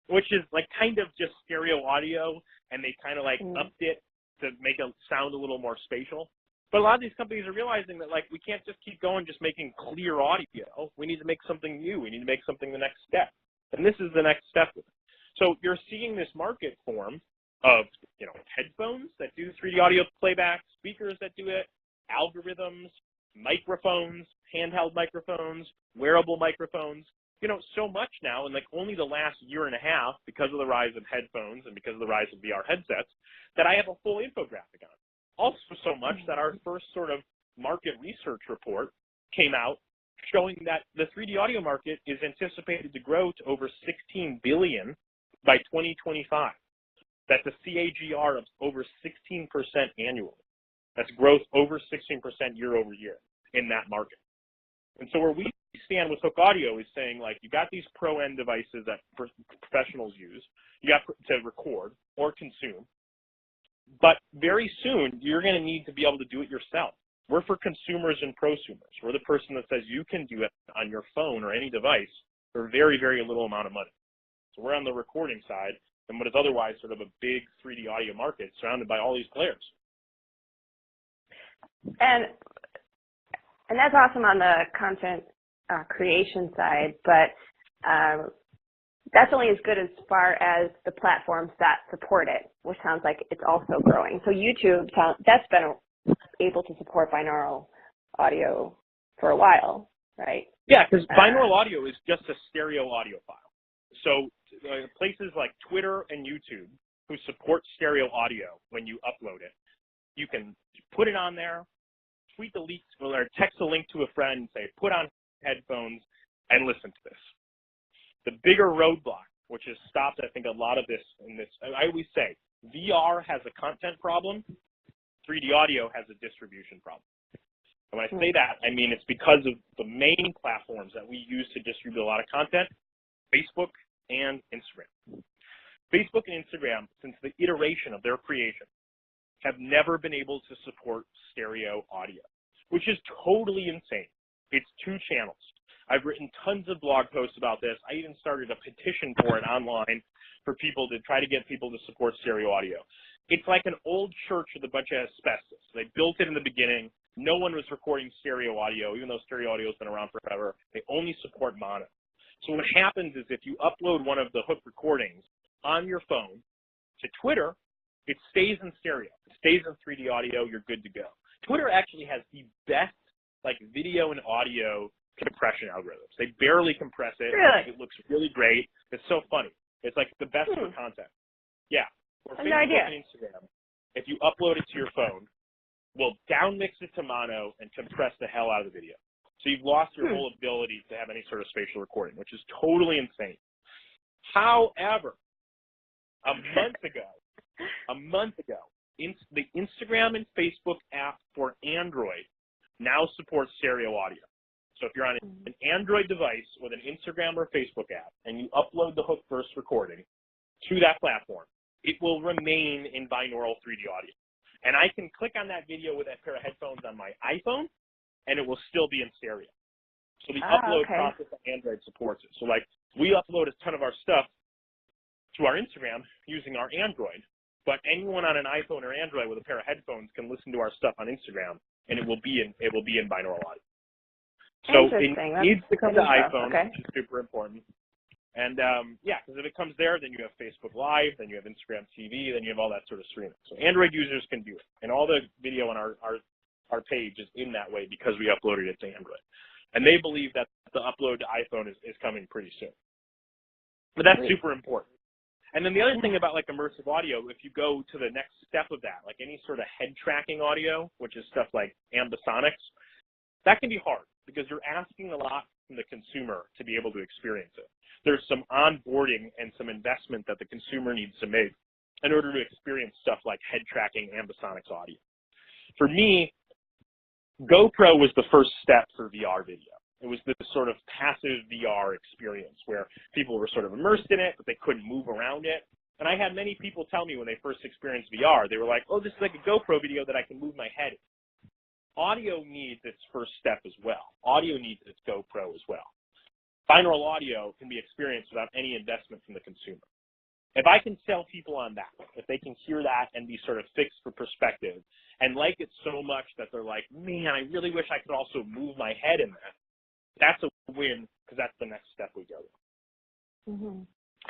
which is like kind of just stereo audio, and they kind of like upped it to make it sound a little more spatial. But a lot of these companies are realizing that, like, we can't just keep going just making clear audio. We need to make something new. We need to make something the next step. And this is the next step with it. So you're seeing this market form of, you know, headphones that do 3D audio playback, speakers that do it, algorithms, microphones, handheld microphones, wearable microphones. You know, so much now, and like only the last year and a half, because of the rise of headphones and because of the rise of VR headsets, that I have a full infographic on. Also so much that our first sort of market research report came out showing that the 3D audio market is anticipated to grow to over $16 billion by 2025. That's a CAGR of over 16% annually. That's growth over 16% year over year in that market. And so where we stand with Hooke Audio is saying, like, you got these pro-end devices that professionals use, you got to record or consume, but very soon you're going to need to be able to do it yourself. We're for consumers and prosumers. We're the person that says you can do it on your phone or any device for very, very little amount of money. So we're on the recording side and what is otherwise sort of a big 3D audio market surrounded by all these players. And that's awesome on the content creation side, but that's only as good as far as the platforms that support it, which sounds like it's also growing. So YouTube, that's been able to support binaural audio for a while, right? Yeah, because binaural audio is just a stereo audio file. So places like Twitter and YouTube who support stereo audio when you upload it, you can put it on there, tweet the leaks or text a link to a friend and say, put on headphones and listen to this. The bigger roadblock, which has stopped, I think, a lot of this in this, I always say, VR has a content problem, 3D audio has a distribution problem. And when I say that, I mean it's because of the main platforms that we use to distribute a lot of content, Facebook and Instagram. Facebook and Instagram, since the iteration of their creation, have never been able to support stereo audio, which is totally insane. It's 2 channels. I've written tons of blog posts about this. I even started a petition for it online for people to try to get people to support stereo audio. It's like an old church with a bunch of asbestos. They built it in the beginning. No one was recording stereo audio, even though stereo audio has been around forever. They only support mono. So what happens is if you upload one of the Hooke recordings on your phone to Twitter, it stays in stereo. It stays in 3D audio. You're good to go. Twitter actually has the best video and audio compression algorithms. They barely compress it. Really? It looks really great. It's so funny. It's like the best for content. Yeah. Or No Facebook idea. and Instagram, if you upload it to your phone, will downmix it to mono and compress the hell out of the video. So you've lost your whole ability to have any sort of spatial recording, which is totally insane. However, a month ago, the Instagram and Facebook app for Android now supports stereo audio. So if you're on an Android device with an Instagram or Facebook app and you upload the Hooke Verse recording to that platform, it will remain in binaural 3D audio. And I can click on that video with a pair of headphones on my iPhone, and it will still be in stereo. So the upload process on Android supports it. So we upload a ton of our stuff to our Instagram using our Android, but anyone on an iPhone or Android with a pair of headphones can listen to our stuff on Instagram, and it will be in binaural audio. So it needs to come to iPhone, which is super important. And yeah, because if it comes there, then you have Facebook Live, then you have Instagram TV, then you have all that sort of streaming. So Android users can do it. And all the video on our page is in that way because we uploaded it to Android. And they believe that the upload to iPhone is coming pretty soon. But that's super important. And then the other thing about immersive audio, if you go to the next step of that, any sort of head tracking audio, which is stuff like ambisonics, that can be hard because you're asking a lot from the consumer to be able to experience it. There's some onboarding and some investment that the consumer needs to make in order to experience stuff like head tracking ambisonics audio. For me, GoPro was the first step for VR video. It was this sort of passive VR experience where people were sort of immersed in it, but they couldn't move around it. And I had many people tell me when they first experienced VR, they were like, oh, this is like a GoPro video that I can move my head in. Audio needs its first step as well. Audio needs its GoPro as well. Binaural audio can be experienced without any investment from the consumer. If I can sell people on that, if they can hear that and be sort of fixed for perspective and like it so much that they're like, man, I really wish I could also move my head in that, that's a win because that's the next step we go with.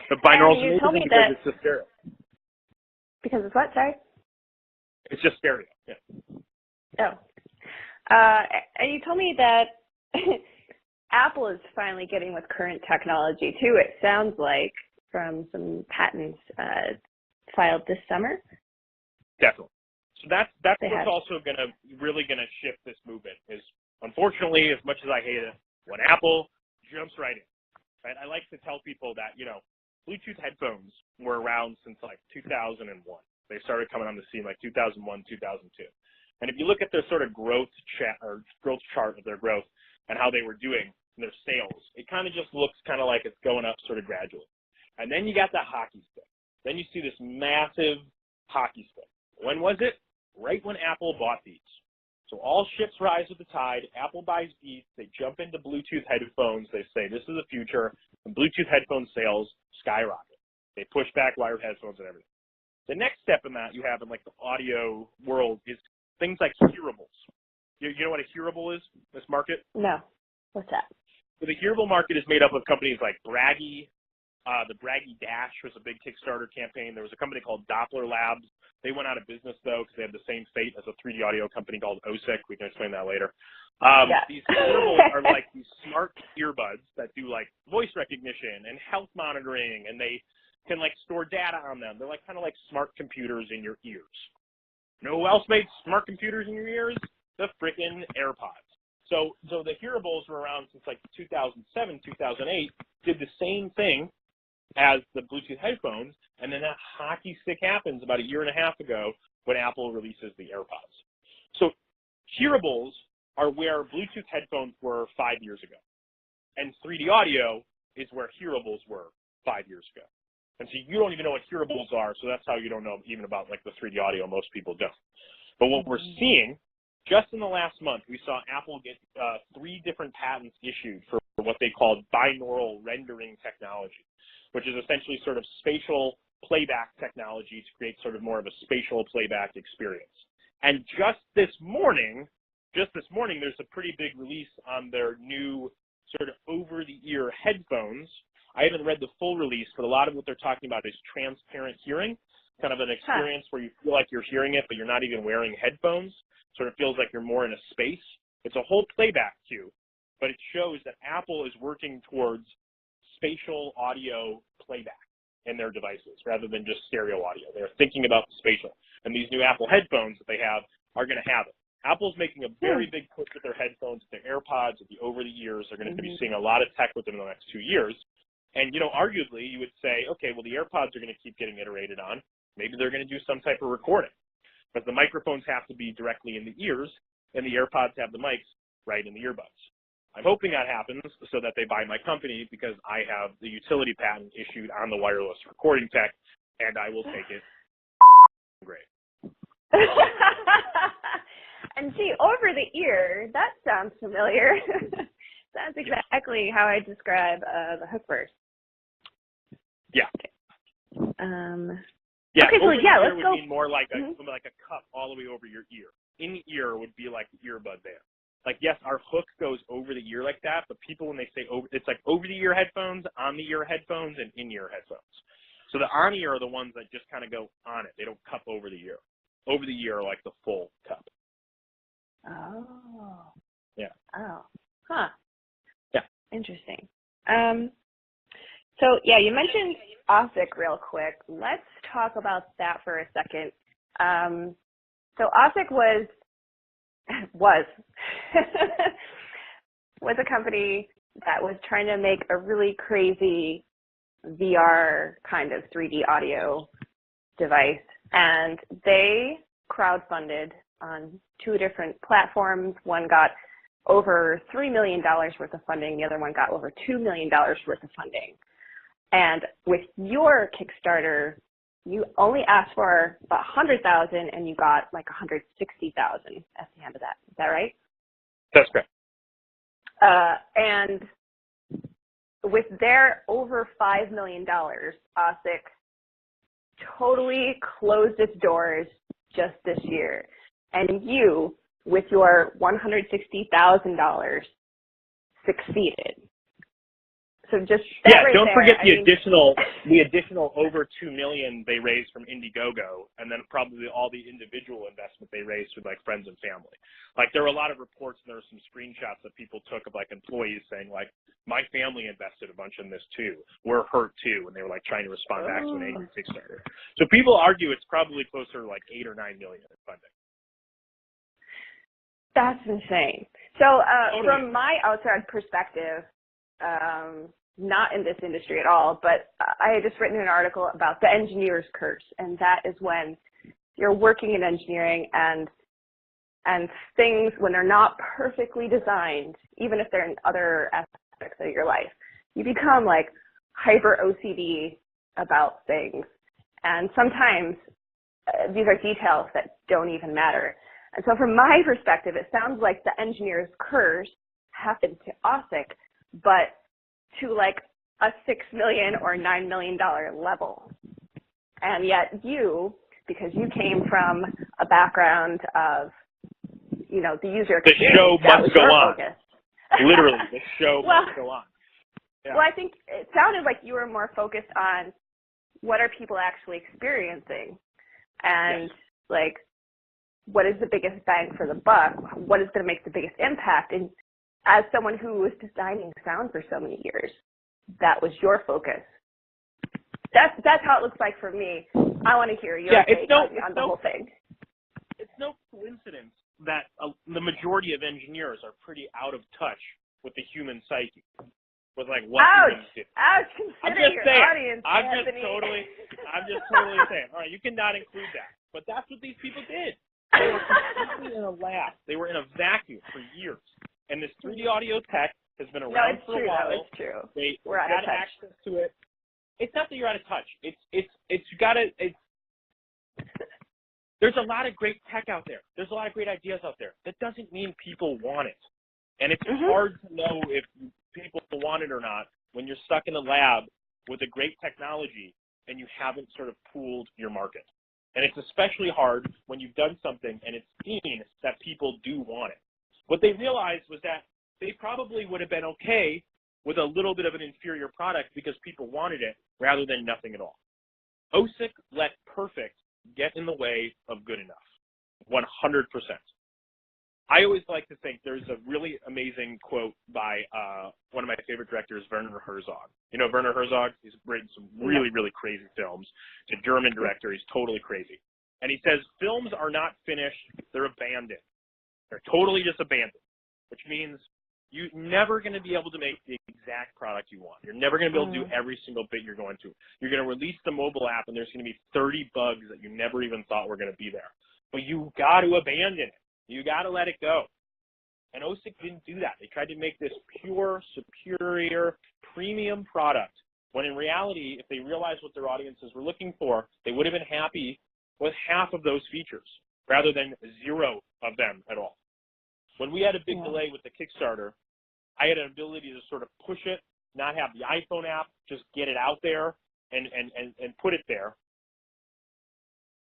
The binaural is amazing because it's just stereo. Because it's what, sorry? It's just stereo, yeah. Oh. And you told me that Apple is finally getting with current technology too, it sounds like, from some patents filed this summer. Definitely. So that's what's also really gonna shift this movement is, unfortunately, as much as I hate it, when Apple jumps right in, right? I like to tell people that, Bluetooth headphones were around since 2001. They started coming on the scene 2001, 2002. And if you look at their sort of growth chart of their growth and how they were doing their sales, it kind of just looks kind of like it's going up sort of gradually. And then you got that hockey stick. Then you see this massive hockey stick. When was it? Right when Apple bought Beats. So all ships rise with the tide. Apple buys Beats. They jump into Bluetooth headphones. They say this is the future. And Bluetooth headphone sales skyrocket. They push back wired headphones and everything. The next step in that you have in the audio world is things like hearables. You know what a hearable is, this market? No. What's that? So the hearable market is made up of companies like Braggy. The Braggy Dash was a big Kickstarter campaign. There was a company called Doppler Labs. They went out of business, though, because they had the same fate as a 3D audio company called OSSIC. We can explain that later. These hearables are like these smart earbuds that do voice recognition and health monitoring, and they can store data on them. They're kind of like smart computers in your ears. You know who else made smart computers in your ears? The frickin' AirPods. So the hearables were around since 2007, 2008, did the same thing as the Bluetooth headphones, and then that hockey stick happens about a year and a half ago when Apple releases the AirPods. So hearables are where Bluetooth headphones were 5 years ago, and 3D audio is where hearables were 5 years ago. And so you don't even know what hearables are, so that's how you don't know even about like the 3D audio. Most people don't. But what we're seeing, just in the last month, we saw Apple get 3 different patents issued for what they called binaural rendering technology, which is essentially sort of spatial playback technology to create sort of more of a spatial playback experience. And just this morning, there's a pretty big release on their new sort of over-the-ear headphones. I haven't read the full release, but a lot of what they're talking about is transparent hearing, kind of an experience where you feel like you're hearing it, but you're not even wearing headphones. Sort of feels like you're more in a space. It's a whole playback cue, but it shows that Apple is working towards spatial audio playback in their devices rather than just stereo audio. They're thinking about the spatial. And these new Apple headphones that they have are going to have it. Apple's making a very big push with their headphones, with their AirPods, with the over-the-ears. They're going to be seeing a lot of tech with them in the next 2 years. And, you know, arguably, you would say, okay, well, the AirPods are going to keep getting iterated on. Maybe they're going to do some type of recording. But the microphones have to be directly in the ears, and the AirPods have the mics right in the earbuds. I'm hoping that happens so that they buy my company because I have the utility patent issued on the wireless recording tech, and I will take it. Great. And see, over the ear, that sounds familiar. That's exactly how I describe the Hooke Verse. Yeah. Yeah. Okay, so over yeah, the ear let's would go. mean more like a cup all the way over your ear. In ear would be like the earbud there. Like, yes, our hook goes over the ear like that, but people, when they say over, it's like over the ear headphones, on the ear headphones, and in ear headphones. So the on ear are the ones that just kind of go on it. They don't cup over the ear. Over the ear are like the full cup. Oh. Yeah. Oh. Huh. Yeah. Interesting. So yeah, you mentioned OSSIC real quick. Let's talk about that for a second. So OSSIC was a company that was trying to make a really crazy VR kind of 3D audio device, and they crowdfunded on 2 different platforms. One got over $3 million worth of funding. The other one got over $2 million worth of funding. And with your Kickstarter, you only asked for about $100,000, and you got like $160,000 at the end of that. Is that right? That's correct. And with their over $5 million, OSSIC totally closed its doors just this year. And you, with your $160,000, succeeded. So just that don't there, forget the additional over $2 million they raised from Indiegogo, and then probably all the individual investment they raised with like friends and family. Like, there were a lot of reports, and there were some screenshots that people took of like employees saying like, my family invested a bunch in this too. We're hurt too, and they were like trying to respond back to an angry Kickstarter. So people argue it's probably closer to like 8 or 9 million in funding. That's insane. So Totally. from my outside perspective, not in this industry at all, but I had just written an article about the engineer's curse, and that is when you're working in engineering and things, when they're not perfectly designed, even if they're in other aspects of your life, you become like hyper OCD about things. And sometimes these are details that don't even matter. And so from my perspective, it sounds like the engineer's curse happened to OSSIC, but to like a $6 million or $9 million level. And yet you, because you came from a background of, you know, the user experience. The show must go on. Focus. Literally, the show must go on. Yeah. Well, I think it sounded like you were more focused on what are people actually experiencing, and like, what is the biggest bang for the buck? What is going to make the biggest impact? And as someone who was designing sound for so many years, that was your focus. That's how it looks like for me. I want to hear your take on the whole thing. It's no coincidence that the majority of engineers are pretty out of touch with the human psyche, with like what humans do. Ouch! Consider your audience, I'm Anthony. just totally saying. All right, you cannot include that, but that's what these people did. They were completely in a lab. They were in a vacuum for years. And this 3D audio tech has been around for a while. No, it's true. They We're out of had touch. access to it. it's not that you're out of touch. There's a lot of great tech out there. There's a lot of great ideas out there. That doesn't mean people want it. And it's hard to know if people want it or not when you're stuck in the lab with a great technology and you haven't sort of pooled your market. And it's especially hard when you've done something and it's seen that people do want it. What they realized was that they probably would have been okay with a little bit of an inferior product because people wanted it rather than nothing at all. OSSIC let perfect get in the way of good enough, 100%. I always like to think there's a really amazing quote by one of my favorite directors, Werner Herzog. You know Werner Herzog? He's written some really, really crazy films. He's a German director. He's totally crazy. And he says, films are not finished, they're abandoned. They're totally just abandoned, which means you're never going to be able to make the exact product you want. You're never going to be able to do every single bit you're going to. You're going to release the mobile app, and there's going to be 30 bugs that you never even thought were going to be there. But you got to abandon it. You got to let it go. And OSSIC didn't do that. They tried to make this pure, superior, premium product, when in reality, if they realized what their audiences were looking for, they would have been happy with half of those features rather than 0 of them at all. When we had a big delay with the Kickstarter, I had an ability to sort of push it, not have the iPhone app, just get it out there and put it there.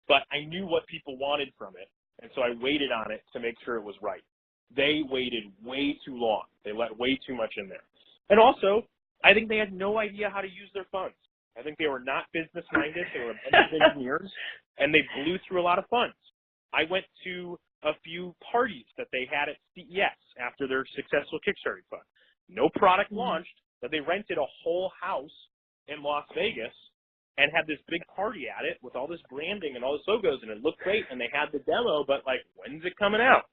But I knew what people wanted from it, and so I waited on it to make sure it was right. They waited way too long. They let way too much in there. And also, I think they had no idea how to use their funds. I think they were not business-minded. They were a bunch of engineers, and they blew through a lot of funds. I went to a few parties that they had at CES after their successful Kickstarter fund. No product launched, but they rented a whole house in Las Vegas and had this big party at it with all this branding and all this logos, and it looked great, and they had the demo, but like, when's it coming out?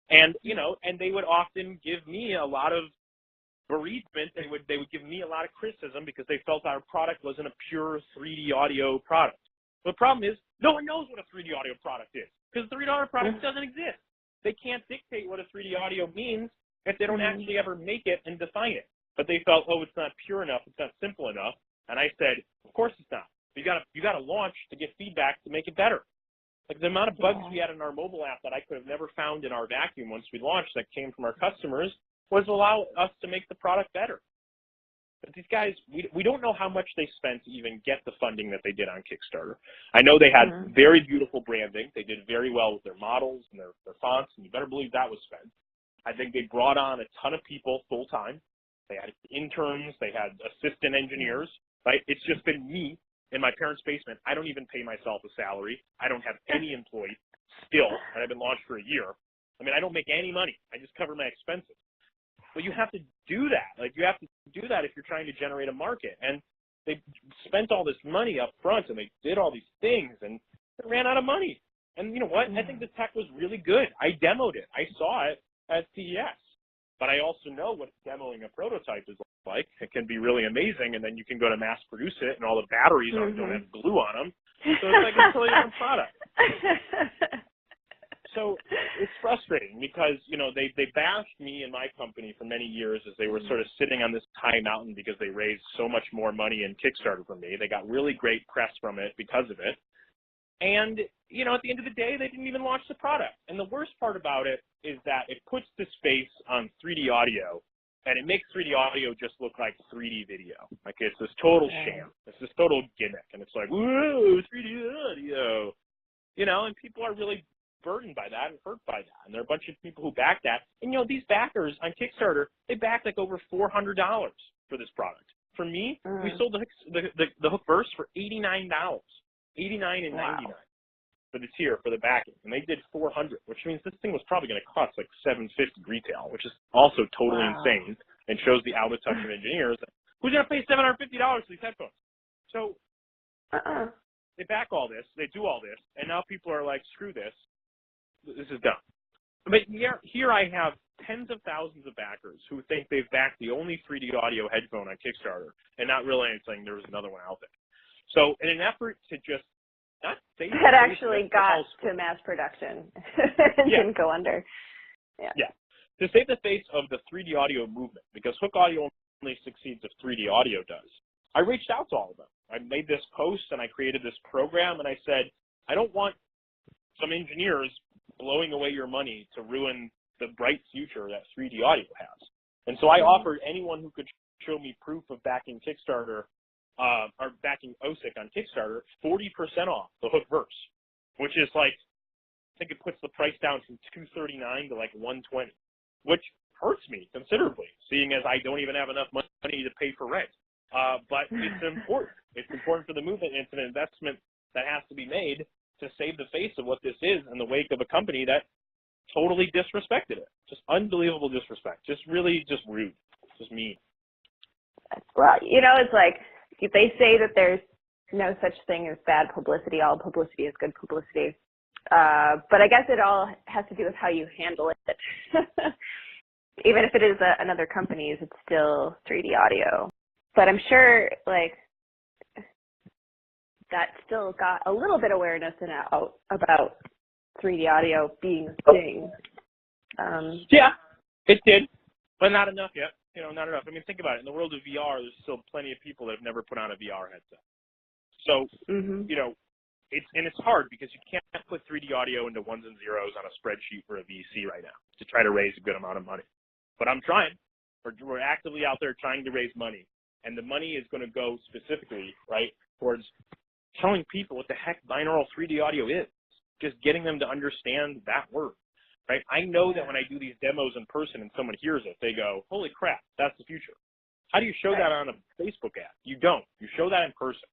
And, you know, and they would often give me a lot of bereavement. They would give me a lot of criticism because they felt our product wasn't a pure 3D audio product. The problem is, no one knows what a 3D audio product is because the 3D audio product doesn't exist. They can't dictate what a 3D audio means if they don't actually ever make it and define it. But they felt, oh, it's not pure enough, it's not simple enough. And I said, of course it's not. You gotta launch to get feedback to make it better. Like the amount of bugs we had in our mobile app that I could have never found in our vacuum once we launched that came from our customers was allow us to make the product better. But these guys, we don't know how much they spent to even get the funding that they did on Kickstarter. I know they had very beautiful branding. They did very well with their models and their fonts, and you better believe that was spent. I think they brought on a ton of people full-time. They had interns. They had assistant engineers. Right? It's just been me in my parents' basement. I don't even pay myself a salary. I don't have any employees still, and I've been launched for a year. I mean, I don't make any money. I just cover my expenses. But you have to do that. Like, you have to do that if you're trying to generate a market. And they spent all this money up front, and they did all these things, and they ran out of money. And you know what? I think the tech was really good. I demoed it. I saw it at CES. But I also know what demoing a prototype is like. It can be really amazing, and then you can go to mass produce it, and all the batteries don't have glue on them. So it's like a totally different product. So it's frustrating because, you know, they bashed me and my company for many years as they were sort of sitting on this high mountain because they raised so much more money in Kickstarter from me. They got really great press from it because of it. And, you know, at the end of the day, they didn't even launch the product. And the worst part about it is that it puts this face on 3D audio, and it makes 3D audio just look like 3D video. Like, it's this total sham. It's this total gimmick. And it's like, whoa, 3D audio. You know, and people are really burdened by that and hurt by that. And there are a bunch of people who back that. And, you know, these backers on Kickstarter, they backed like over $400 for this product. For me, we sold the Hooke Verse for $89. $89 and $99 for the tier for the backing, and they did $400, which means this thing was probably going to cost like $750 retail, which is also totally insane and shows the out of touch of engineers. Who's going to pay $750 for these headphones? So they back all this, they do all this, and now people are like, screw this, this is dumb. But here I have tens of thousands of backers who think they've backed the only 3D audio headphone on Kickstarter and not realizing there was another one out there. So in an effort to just not say that actually got to mass production and didn't go under. To save the face of the 3D audio movement, because Hooke Audio only succeeds if 3D audio does, I reached out to all of them. I made this post and I created this program, and I said, I don't want some engineers blowing away your money to ruin the bright future that 3D audio has. And so I offered anyone who could show me proof of backing Kickstarter or backing OSSIC on Kickstarter 40% off the Hooke Verse, which is like, I think it puts the price down from $239 to like $120, which hurts me considerably, seeing as I don't even have enough money to pay for rent. But it's important. It's important for the movement. It's an investment that has to be made to save the face of what this is in the wake of a company that totally disrespected it. Just unbelievable disrespect. Just really just rude. Just mean. Well, you know, it's like they say that there's no such thing as bad publicity. All publicity is good publicity. But I guess it all has to do with how you handle it. Even if it is another company's, it's still 3D audio. But I'm sure, like, that still got a little bit of awareness about 3D audio being a thing. Yeah, it did, but not enough yet. You know, not enough. I mean, think about it. In the world of VR, there's still plenty of people that have never put on a VR headset. So, you know, it's hard because you can't put 3D audio into ones and zeros on a spreadsheet for a VC right now to try to raise a good amount of money. But I'm trying. We're actively out there trying to raise money. And the money is going to go specifically, right, towards showing people what the heck binaural 3D audio is. Just getting them to understand that word, right? I know that when I do these demos in person and someone hears it, they go, holy crap, that's the future. How do you show that on a Facebook ad? You don't. You show that in person.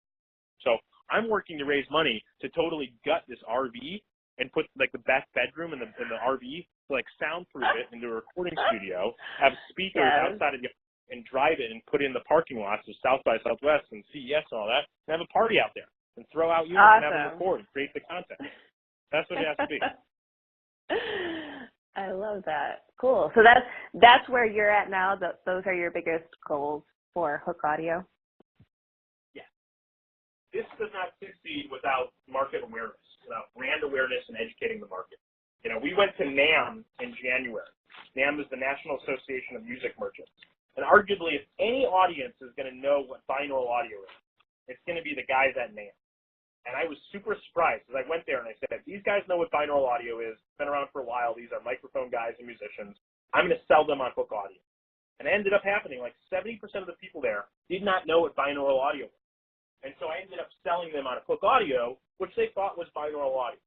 So I'm working to raise money to totally gut this RV and put like the best bedroom in the RV, to like soundproof it into a recording studio, have speakers outside of the and drive it and put in the parking lots of South by Southwest and CES and all that, and have a party out there and throw out units and have them record and create the content. That's what it has to be. I love that. Cool. So that's where you're at now. Those are your biggest goals for Hooke Audio. Yeah. This does not succeed without market awareness, without brand awareness and educating the market. You know, we went to NAMM in January. NAMM is the National Association of Music Merchants. And arguably, if any audience is going to know what binaural audio is, it's going to be the guys at NAMM. And I was super surprised because I went there and I said, these guys know what binaural audio is. It's been around for a while. These are microphone guys and musicians. I'm going to sell them on Hooke Audio. And it ended up happening. Like 70% of the people there did not know what binaural audio was. And so I ended up selling them on Hooke Audio, which they thought was binaural audio.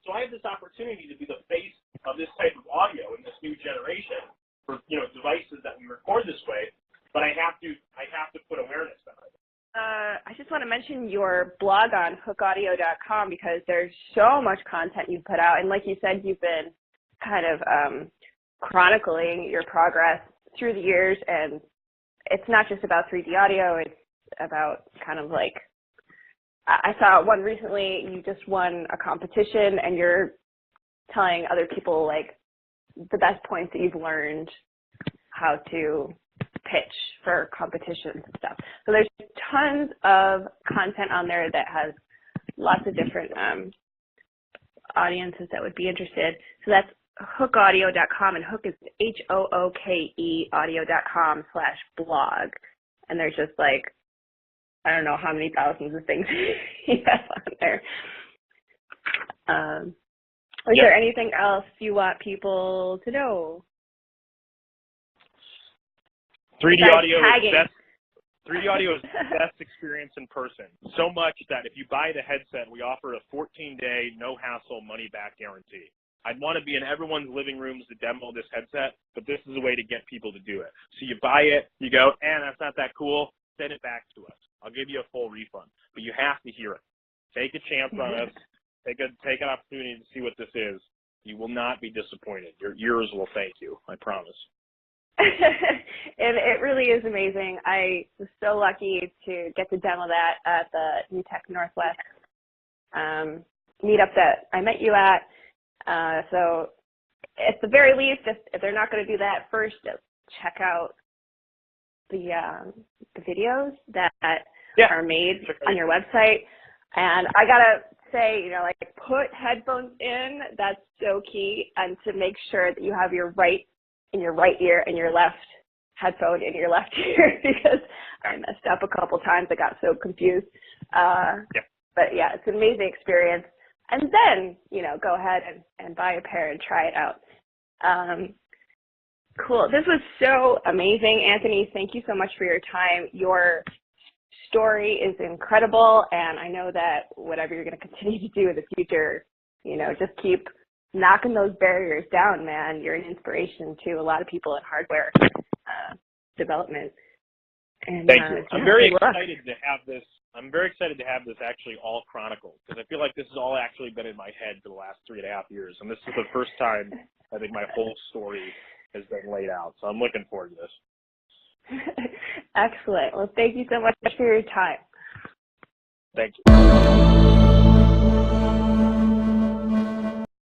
So I have this opportunity to be the face of this type of audio in this new generation for, you know, devices that we record this way, but I have to put awareness behind it. I just want to mention your blog on hookeaudio.com because there's so much content you've put out. And like you said, you've been kind of chronicling your progress through the years. And it's not just about 3D audio. It's about kind of like, I saw one recently, you just won a competition and you're telling other people like the best points that you've learned how to pitch for competitions and stuff. So there's tons of content on there that has lots of different audiences that would be interested. So that's hookeaudio.com, and Hooke is HOOKE audio.com/blog. And there's just like, I don't know how many thousands of things you have on there. Is there anything else you want people to know? 3D audio is best. 3D audio is the best experience in person. So much that if you buy the headset, we offer a 14-day, no-hassle, money-back guarantee. I'd want to be in everyone's living rooms to demo this headset, but this is a way to get people to do it. So you buy it, you go, that's not that cool, send it back to us. I'll give you a full refund, but you have to hear it. Take a chance on us. Take an opportunity to see what this is. You will not be disappointed. Your ears will thank you, I promise. It really is amazing. I was so lucky to get to demo that at the New Tech Northwest meetup that I met you at. So at the very least, if they're not going to do that first, check out the videos that are made on your website. And I gotta say, you know, like put headphones in. That's so key, and to make sure that you have your right in your right ear and your left headphone in your left ear because I messed up a couple times. I got so confused. But yeah, it's an amazing experience. And then, you know, go ahead and buy a pair and try it out. Cool. This was so amazing, Anthony. Thank you so much for your time. Your story is incredible, and I know that whatever you're going to continue to do in the future, you know, just keep knocking those barriers down, man. You're an inspiration to a lot of people in hardware development. And, thank you. I'm very good luck. excited to have this. I'm very excited to have this actually all chronicled, because I feel like this has all actually been in my head for the last 3.5 years, and this is the first time I think my whole story has been laid out. So I'm looking forward to this. Excellent. Well, thank you so much for your time. Thank you.